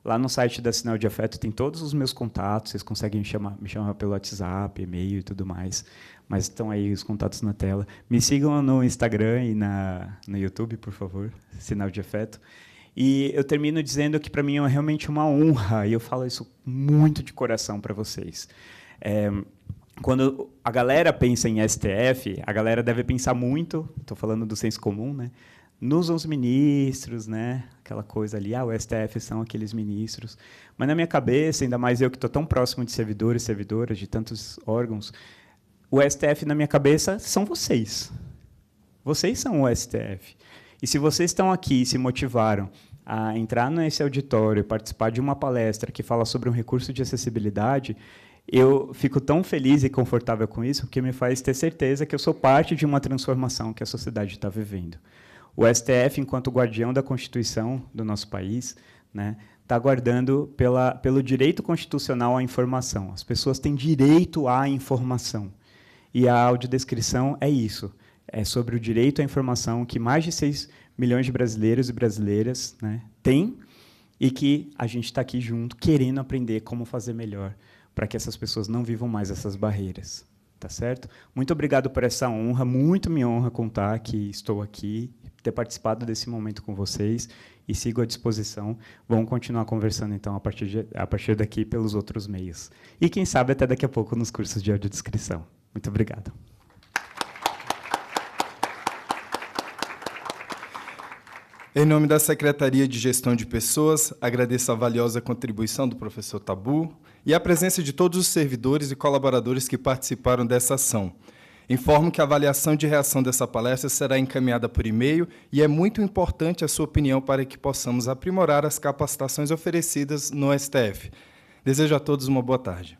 Lá no site da Sinal de Afeto tem todos os meus contatos, vocês conseguem me chamar pelo WhatsApp, e-mail e tudo mais, mas estão aí os contatos na tela. Me sigam no Instagram e no YouTube, por favor, Sinal de Afeto. E eu termino dizendo que, para mim, é realmente uma honra, e eu falo isso muito de coração para vocês. Quando a galera pensa em STF, a galera deve pensar muito, estou falando do senso comum, né, nos 11 ministros, né, aquela coisa ali, o STF são aqueles ministros. Mas, na minha cabeça, ainda mais eu que estou tão próximo de servidores e servidoras, de tantos órgãos, o STF, na minha cabeça, são vocês. Vocês são o STF. E se vocês estão aqui e se motivaram a entrar nesse auditório e participar de uma palestra que fala sobre um recurso de acessibilidade, eu fico tão feliz e confortável com isso, porque me faz ter certeza que eu sou parte de uma transformação que a sociedade está vivendo. O STF, enquanto guardião da Constituição do nosso país, né, está guardando pelo direito constitucional à informação. As pessoas têm direito à informação. E a audiodescrição é isso. É sobre o direito à informação que mais de 6 milhões de brasileiros e brasileiras, né, têm, e que a gente está aqui junto, querendo aprender como fazer melhor, para que essas pessoas não vivam mais essas barreiras. Tá certo? Muito obrigado por essa honra, muito me honra contar que estou aqui, ter participado desse momento com vocês, e sigo à disposição. Vamos continuar conversando, então, a partir daqui, pelos outros meios. E, quem sabe, até daqui a pouco nos cursos de audiodescrição. Muito obrigado. Em nome da Secretaria de Gestão de Pessoas, agradeço a valiosa contribuição do professor Tabu e a presença de todos os servidores e colaboradores que participaram dessa ação. Informo que a avaliação de reação dessa palestra será encaminhada por e-mail e é muito importante a sua opinião para que possamos aprimorar as capacitações oferecidas no STF. Desejo a todos uma boa tarde.